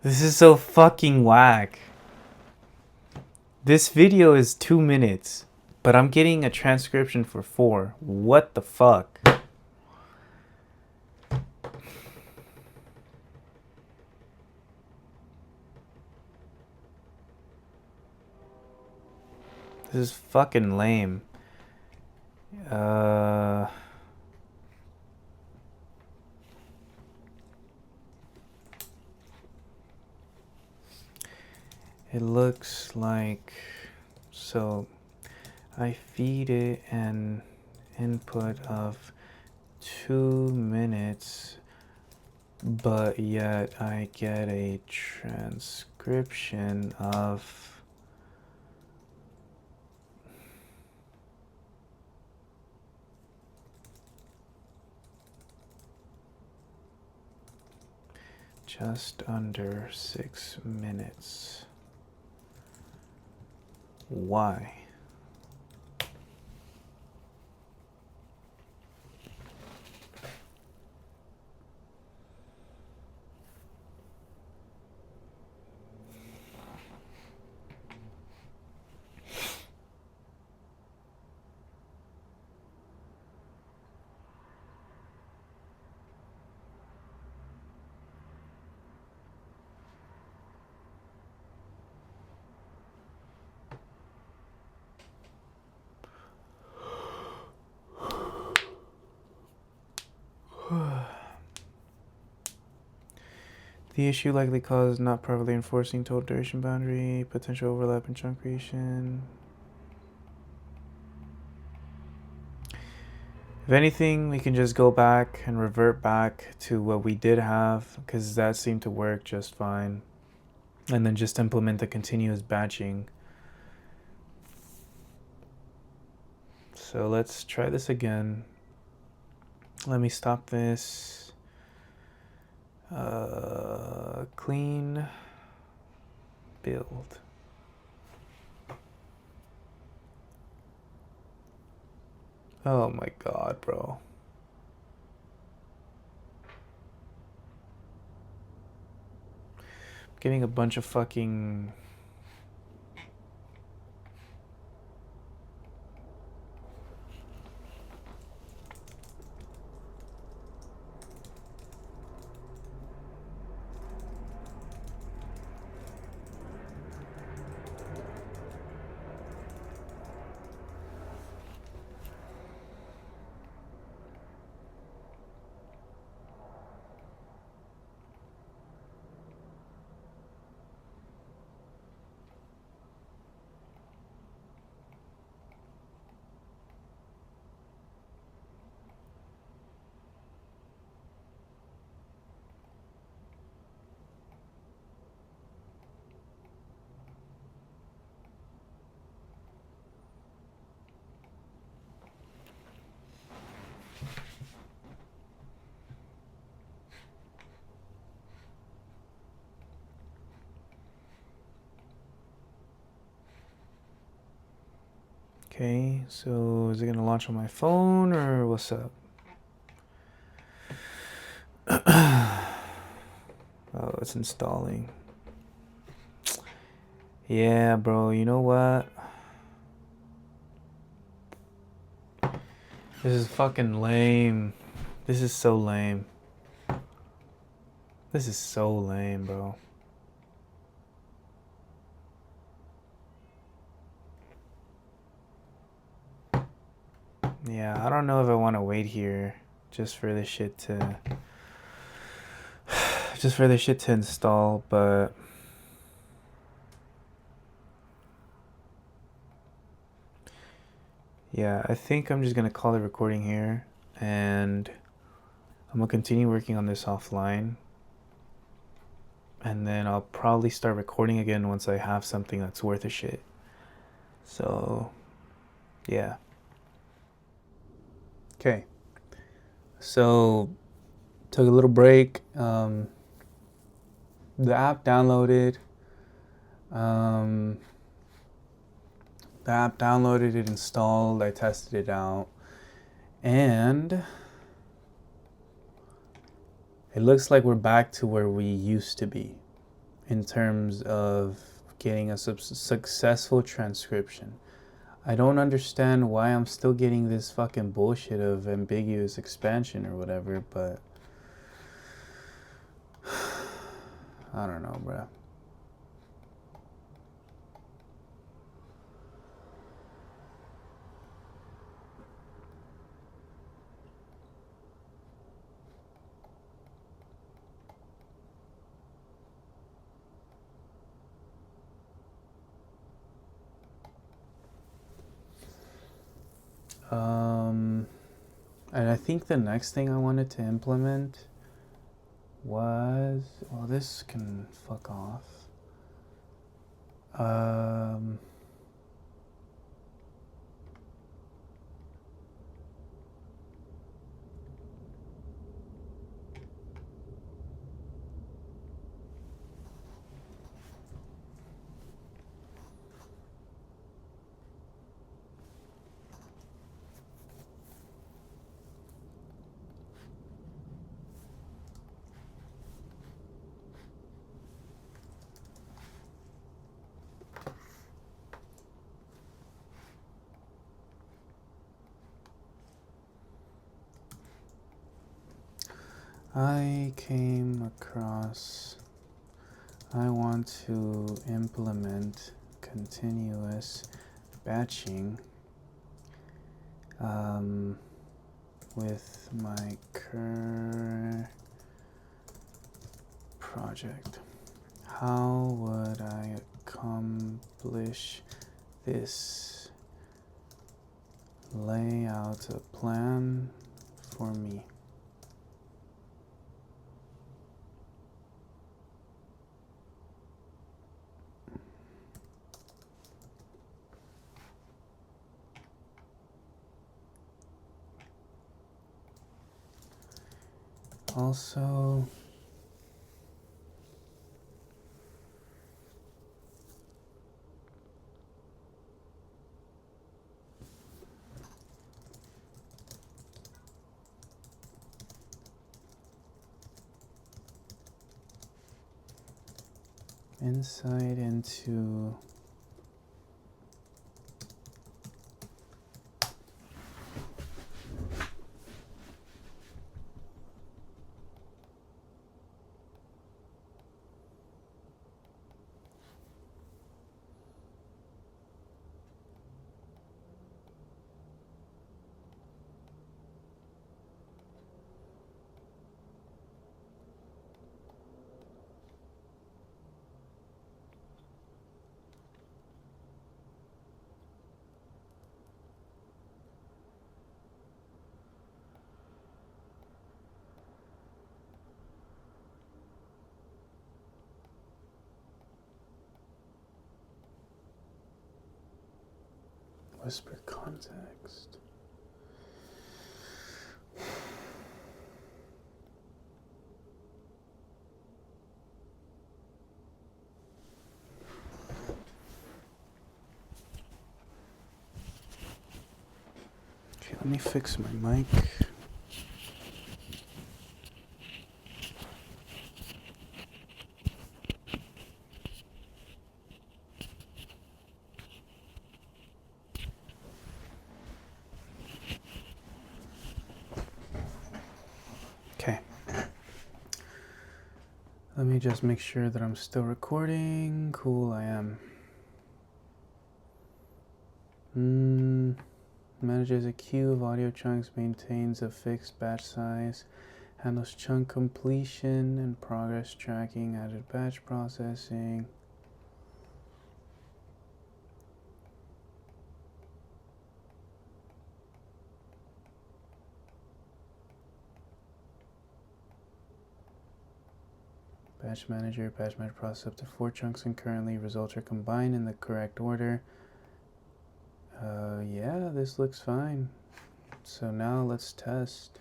This is so fucking whack. This video is 2 minutes, but I'm getting a transcription for 4. What the fuck? This is fucking lame. It looks like, so I feed it an input of 2 minutes, but yet I get a transcription of Just under 6 minutes. Why? The issue likely caused not properly enforcing total duration boundary, potential overlap in chunk creation. If anything, we can just go back and revert back to what we did have, because that seemed to work just fine. And then just implement the continuous batching. So let's try this again. Let me stop this. Clean build. Oh my god, bro. I'm getting a bunch of fucking... Okay, so is it gonna launch on my phone or what's up? Oh, it's installing. Yeah, bro, you know what? This is fucking lame. This is so lame. This is so lame, bro. Yeah, I don't know if I want to wait here just for this shit to install, but yeah, I think I'm just gonna call the recording here, and I'm gonna continue working on this offline, and then I'll probably start recording again once I have something that's worth a shit. So yeah. Okay, so took a little break. The app downloaded. It installed, I tested it out, and it looks like we're back to where we used to be in terms of getting a successful transcription. I don't understand why I'm still getting this fucking bullshit of ambiguous expansion or whatever, but I don't know, bro. And I think the next thing I wanted to implement was, well, this can fuck off. I came across, I want to implement continuous batching with my current project. How would I accomplish this? Lay out a plan for me. Also, insight into whisper context. Okay, let me fix my mic. Okay. Let me just make sure that I'm still recording. Cool, I am. Manages a queue of audio chunks, maintains a fixed batch size, handles chunk completion and progress tracking, added batch processing. Batch manager process up to 4 chunks concurrently. Results are combined in the correct order. Yeah, this looks fine. So now let's test.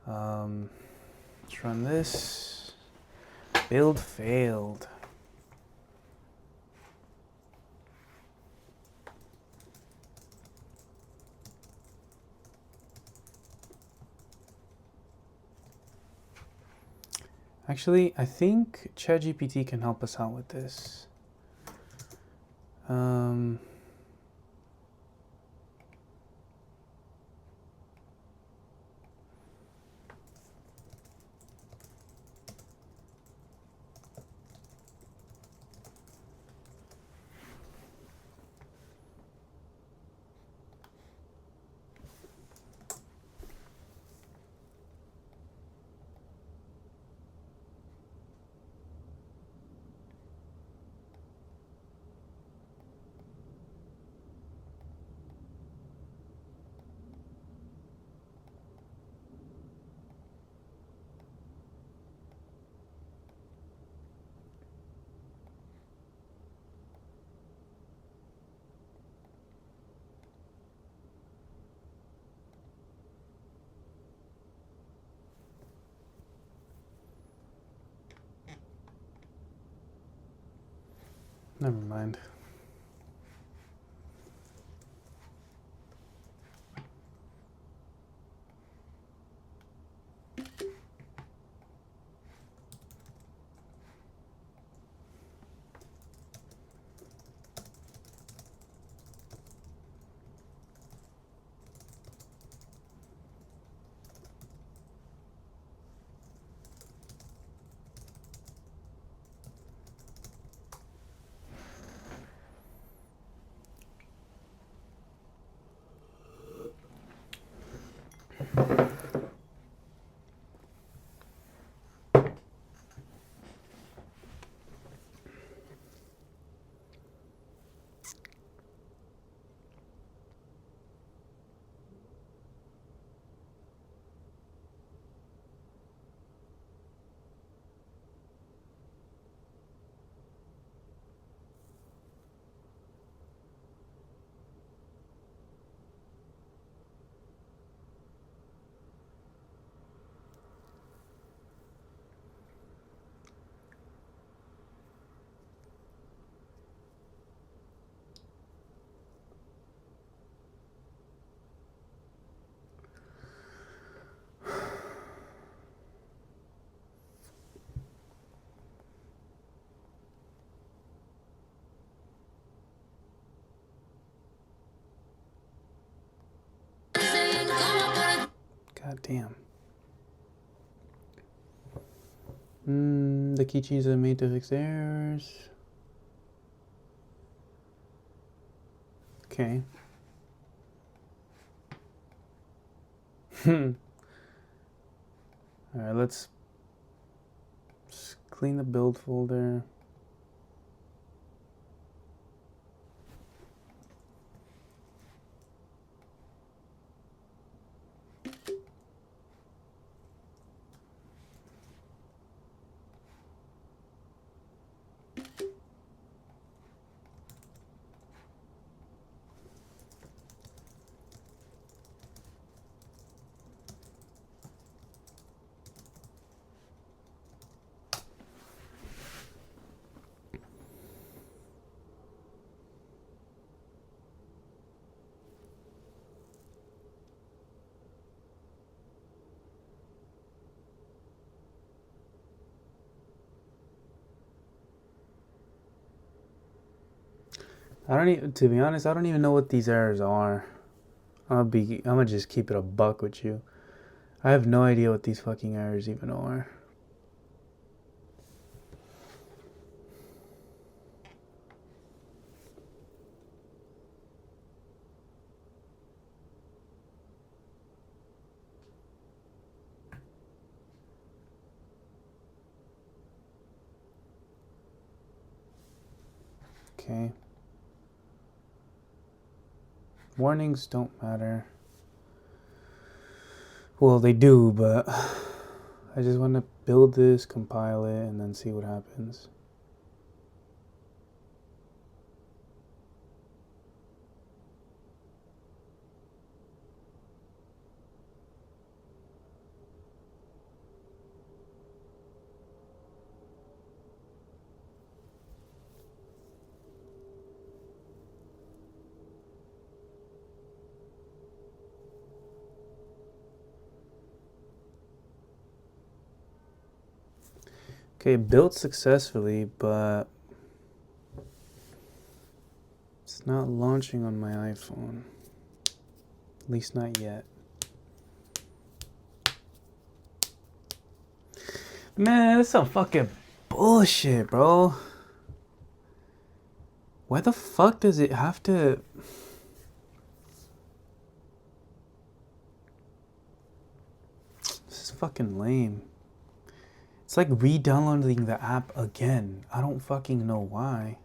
Let's run this. Build failed. Actually, I think ChatGPT can help us out with this. Never mind. Damn. The keychains are made to fix errors. Okay. Alright, let's clean the build folder. To be honest, I don't even know what these errors are. I'm gonna just keep it a buck with you. I have no idea what these fucking errors even are. Okay. Warnings don't matter. Well, they do, but I just want to build this, compile it, and then see what happens. Okay, built successfully, but it's not launching on my iPhone. At least not yet. Man, that's some fucking bullshit, bro. Why the fuck does it have to... This is fucking lame. It's like re-downloading the app again. I don't fucking know why.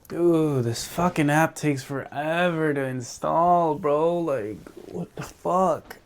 Dude, this fucking app takes forever to install, bro. Like, what the fuck?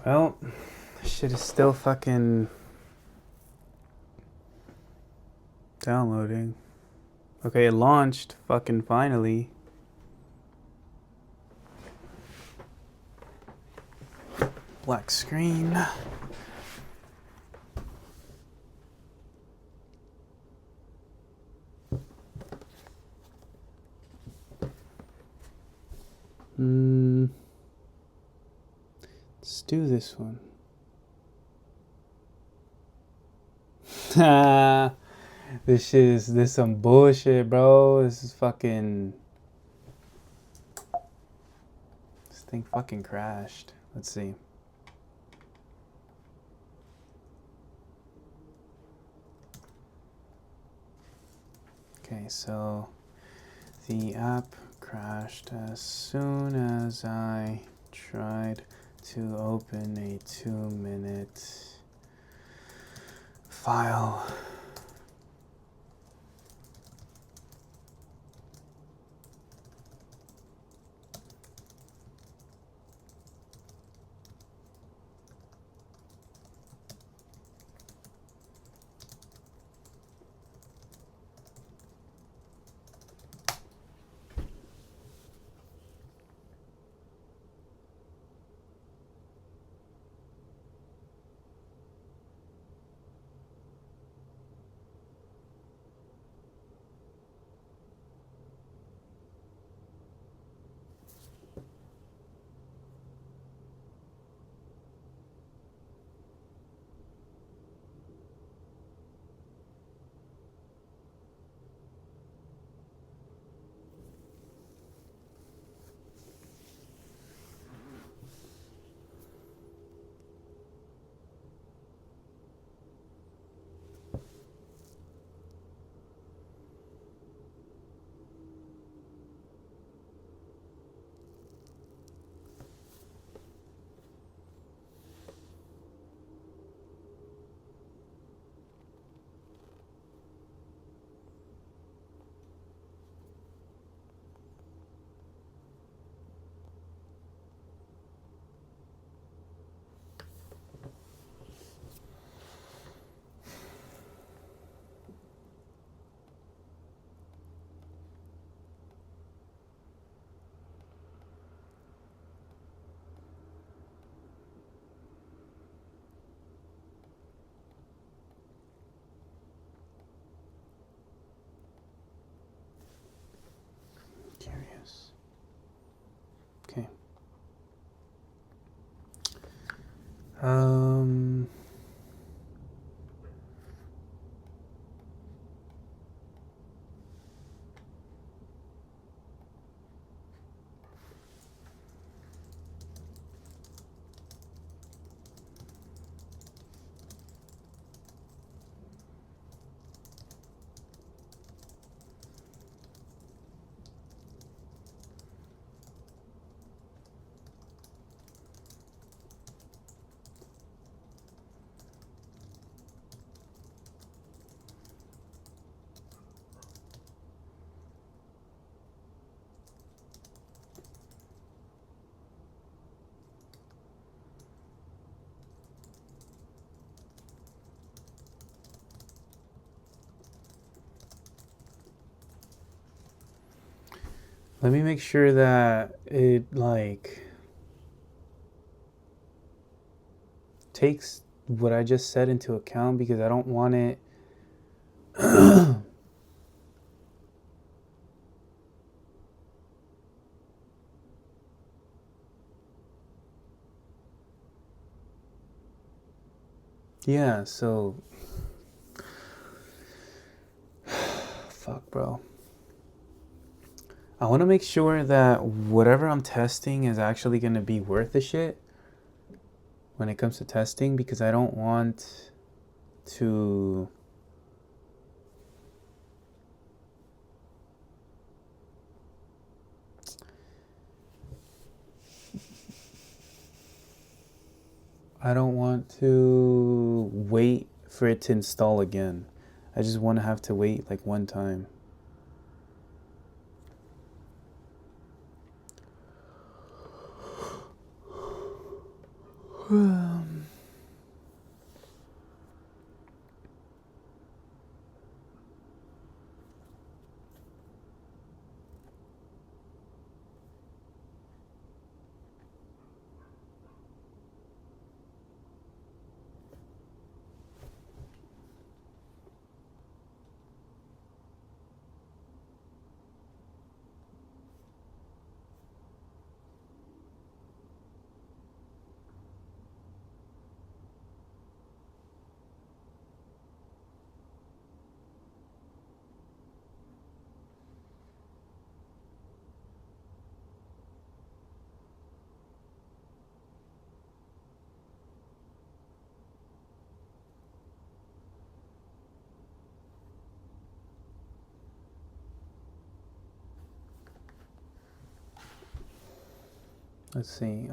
Well, shit is still fucking downloading. Okay, it launched fucking finally. Black screen. Let's do this one. This some bullshit, bro. This is fucking. This thing fucking crashed. Let's see. Okay, so the app crashed as soon as I tried to open a 2-minute file. Curious. Okay. Let me make sure that it like takes what I just said into account, because I don't want it. Yeah, so fuck, bro. I want to make sure that whatever I'm testing is actually going to be worth the shit when it comes to testing, because I don't want to wait for it to install again. I just want to have to wait like one time. Let's see.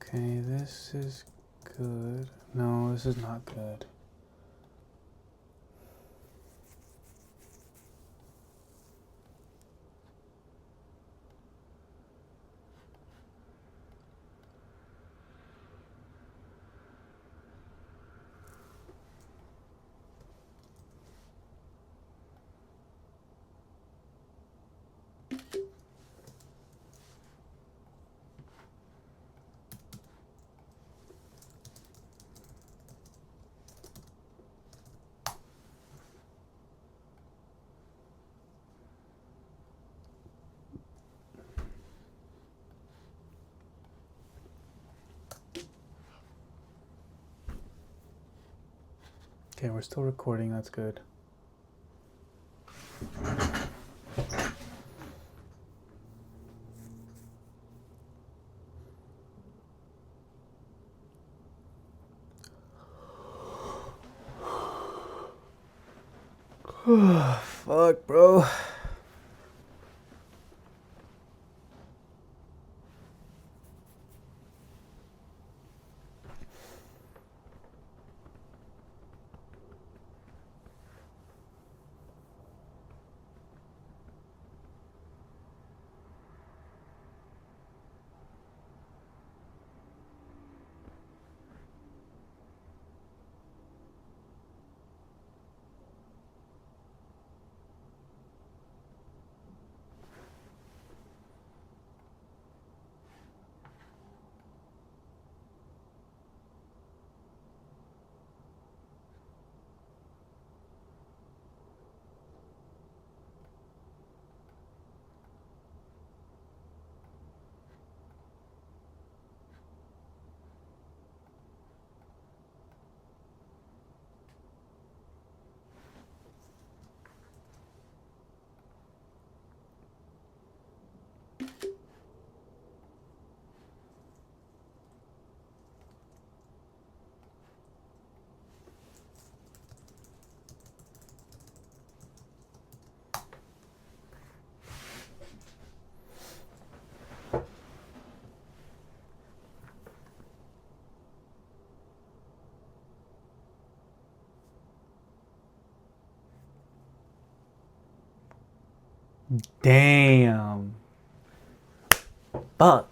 Okay, this is good. No, this is not good. Okay, we're still recording. That's good. Fuck, bro. Damn. Fuck.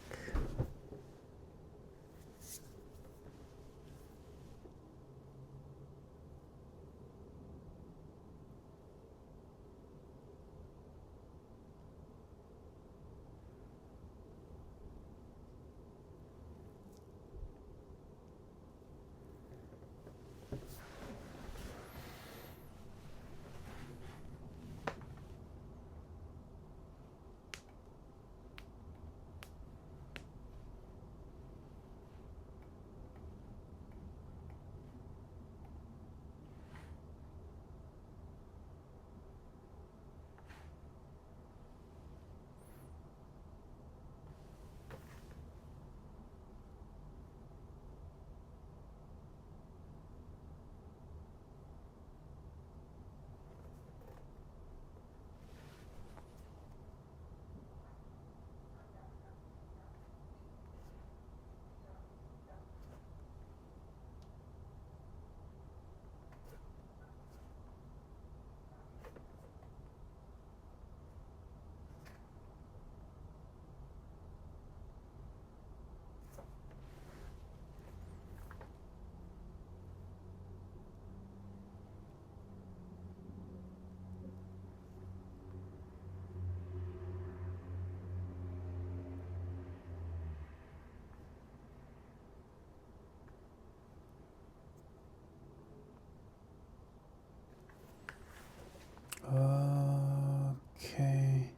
Okay.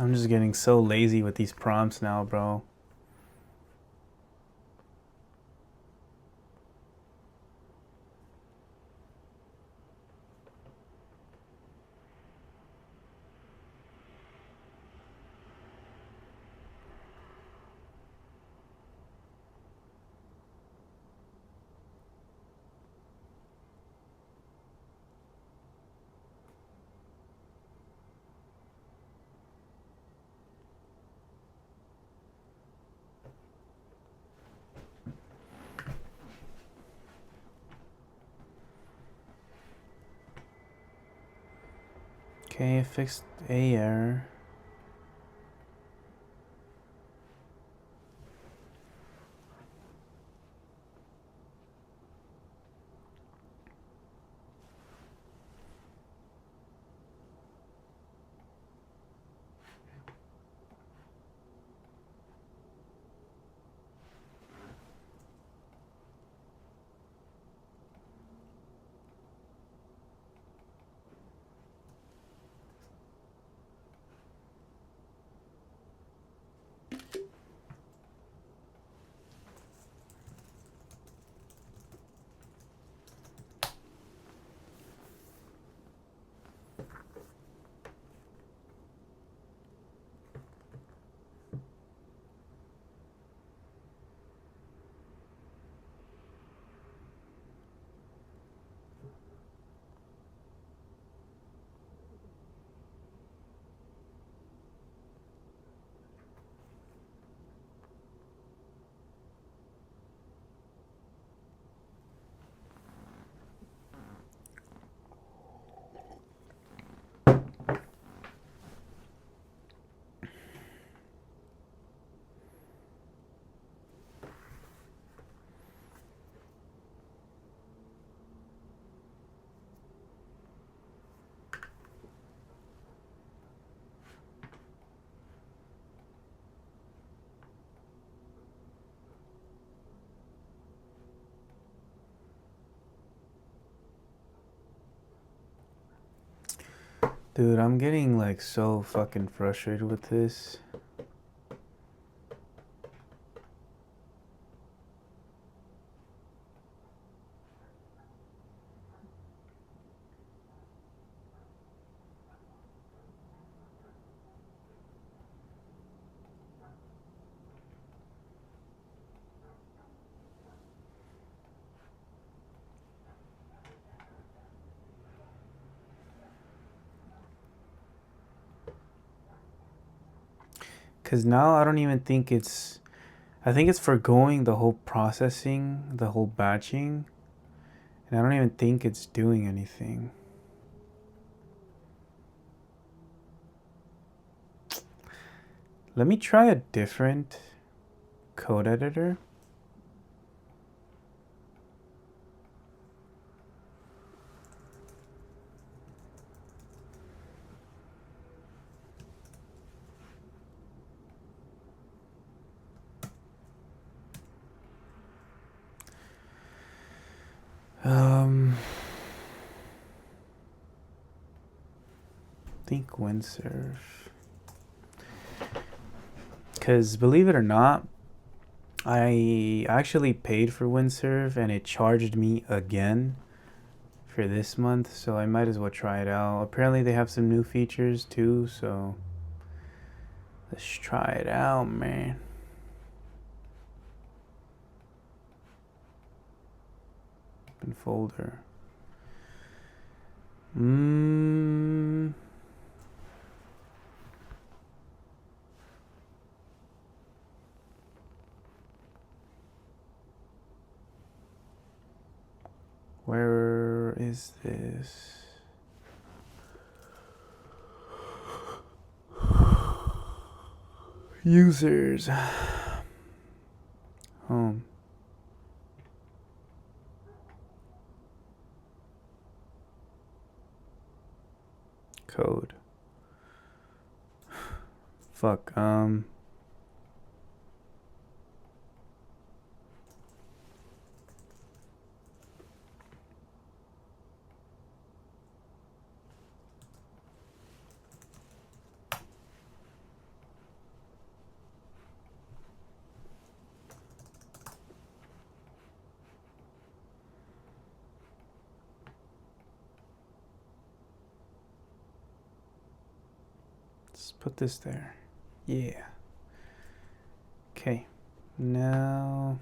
I'm just getting so lazy with these prompts now, bro. Okay, fixed a error. Dude, I'm getting like so fucking frustrated with this. Because now I don't even think it's... I think it's forgoing the whole processing, the whole batching. And I don't even think it's doing anything. Let me try a different code editor. Think windsurf. Because believe it or not, I actually paid for windsurf and it charged me again for this month, so I might as well try it out. Apparently they have some new features too, so let's try it out, man. Open folder. Where is this? Users. Home. Code. Fuck. Let's put this there. Yeah. Okay. Now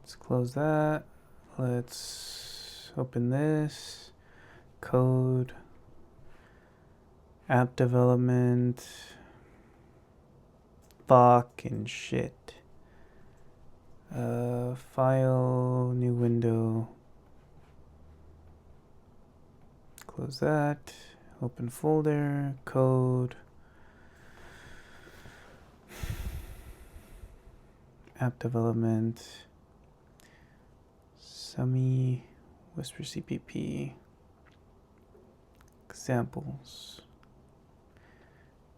let's close that. Let's open this. Code. App development. Fucking shit. File, new window. Close that. Open folder, code. App development. Semi, whisper.cpp. Examples.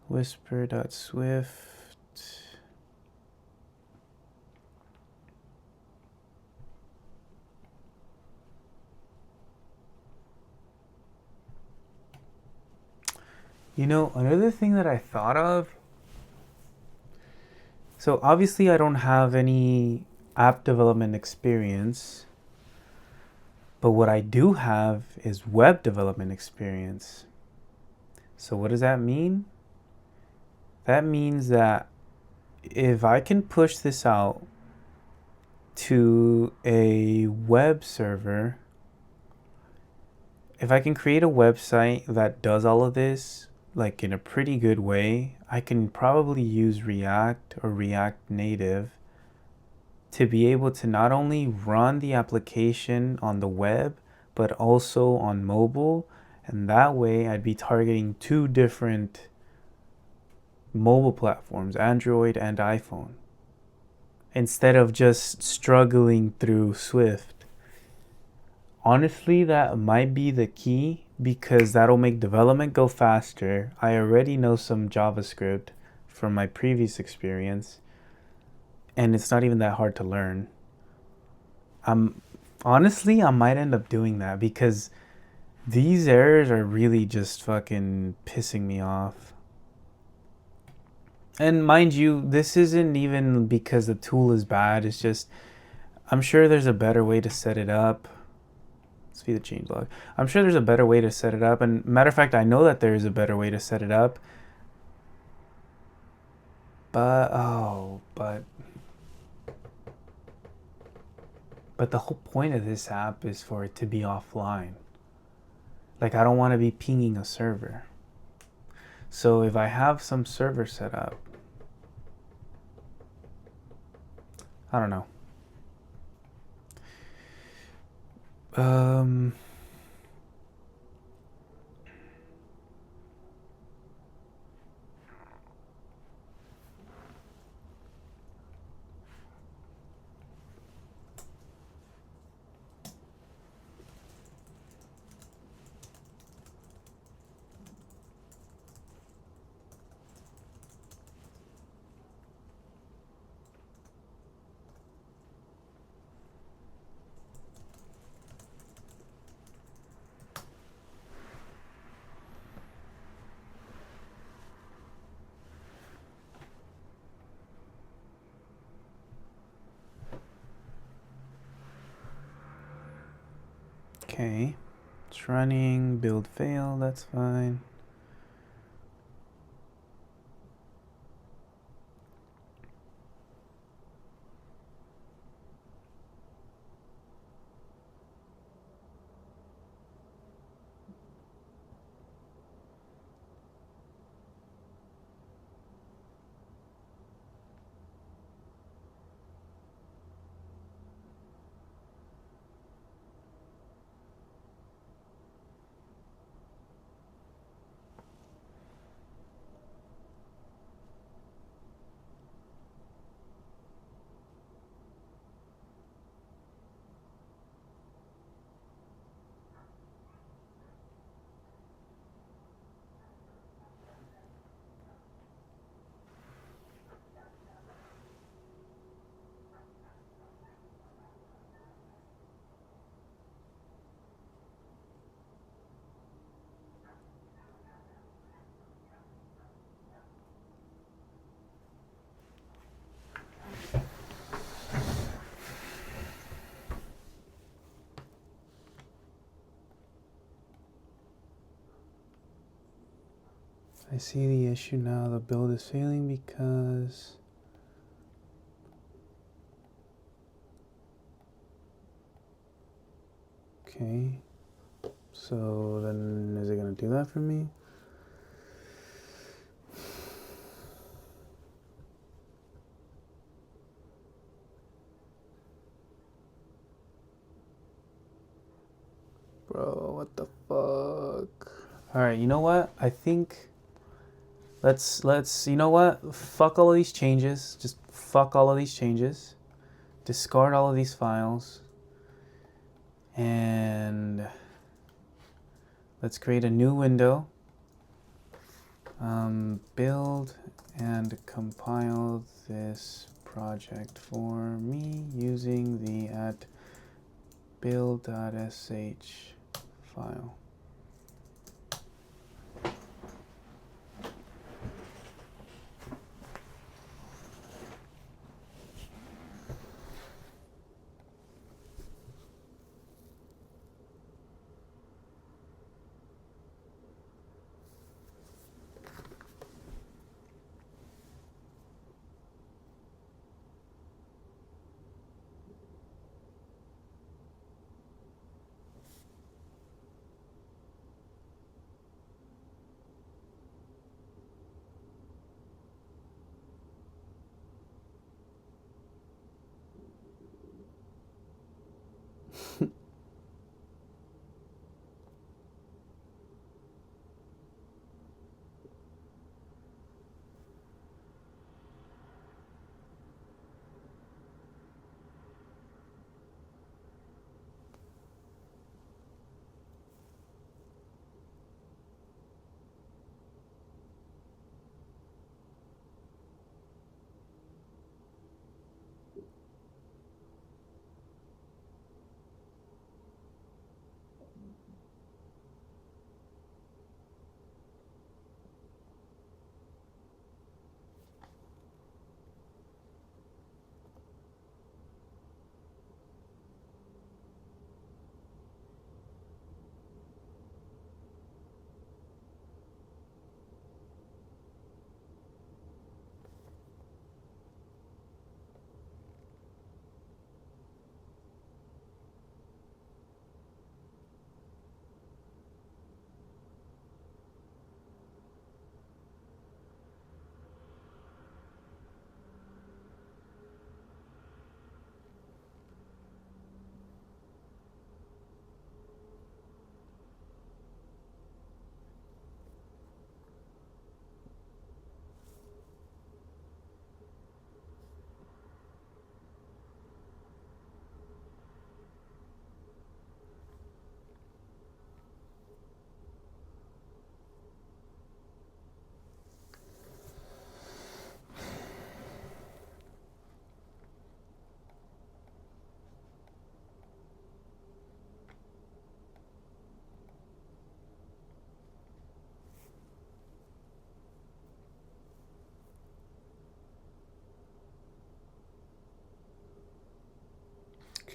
Whisper.swift. You know, another thing that I thought of. So obviously I don't have any app development experience. But what I do have is web development experience. So what does that mean? That means that if I can push this out to a web server, if I can create a website that does all of this, like in a pretty good way, I can probably use React or React Native to be able to not only run the application on the web, but also on mobile. And that way I'd be targeting two different mobile platforms, Android and iPhone, instead of just struggling through Swift. Honestly, that might be the key because that'll make development go faster. I already know some JavaScript from my previous experience, and it's not even that hard to learn. Honestly, I might end up doing that because these errors are really just fucking pissing me off. And mind you, this isn't even because the tool is bad. It's just, I'm sure there's a better way to set it up. Let's view the changelog. I'm sure there's a better way to set it up. And matter of fact, I know that there is a better way to set it up. But the whole point of this app is for it to be offline. Like, I don't want to be pinging a server. So if I have some server set up, I don't know. Okay, it's running, build fail, that's fine. I see the issue now. The build is failing because okay. So then is it gonna do that for me? Bro, what the fuck? Alright, you know what? I think let's you know what? Fuck all of these changes. Just fuck all of these changes. Discard all of these files. And let's create a new window. Build and compile this project for me using the build.sh file.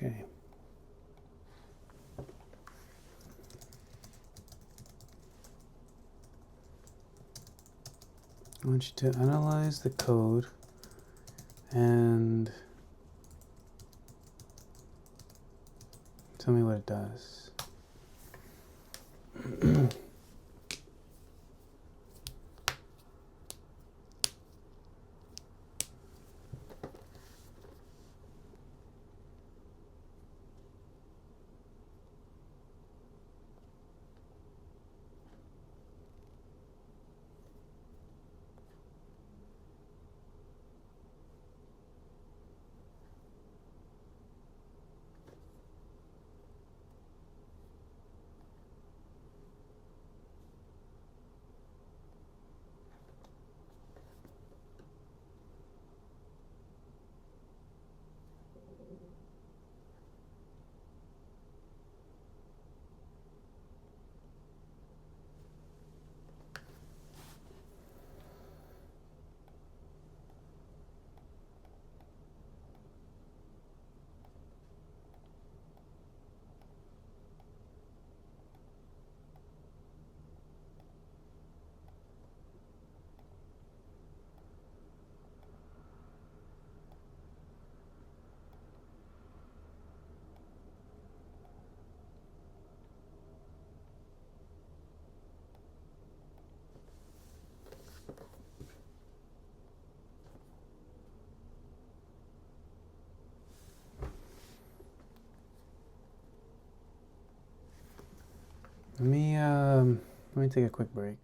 Okay. I want you to analyze the code and tell me what it does. Let me take a quick break.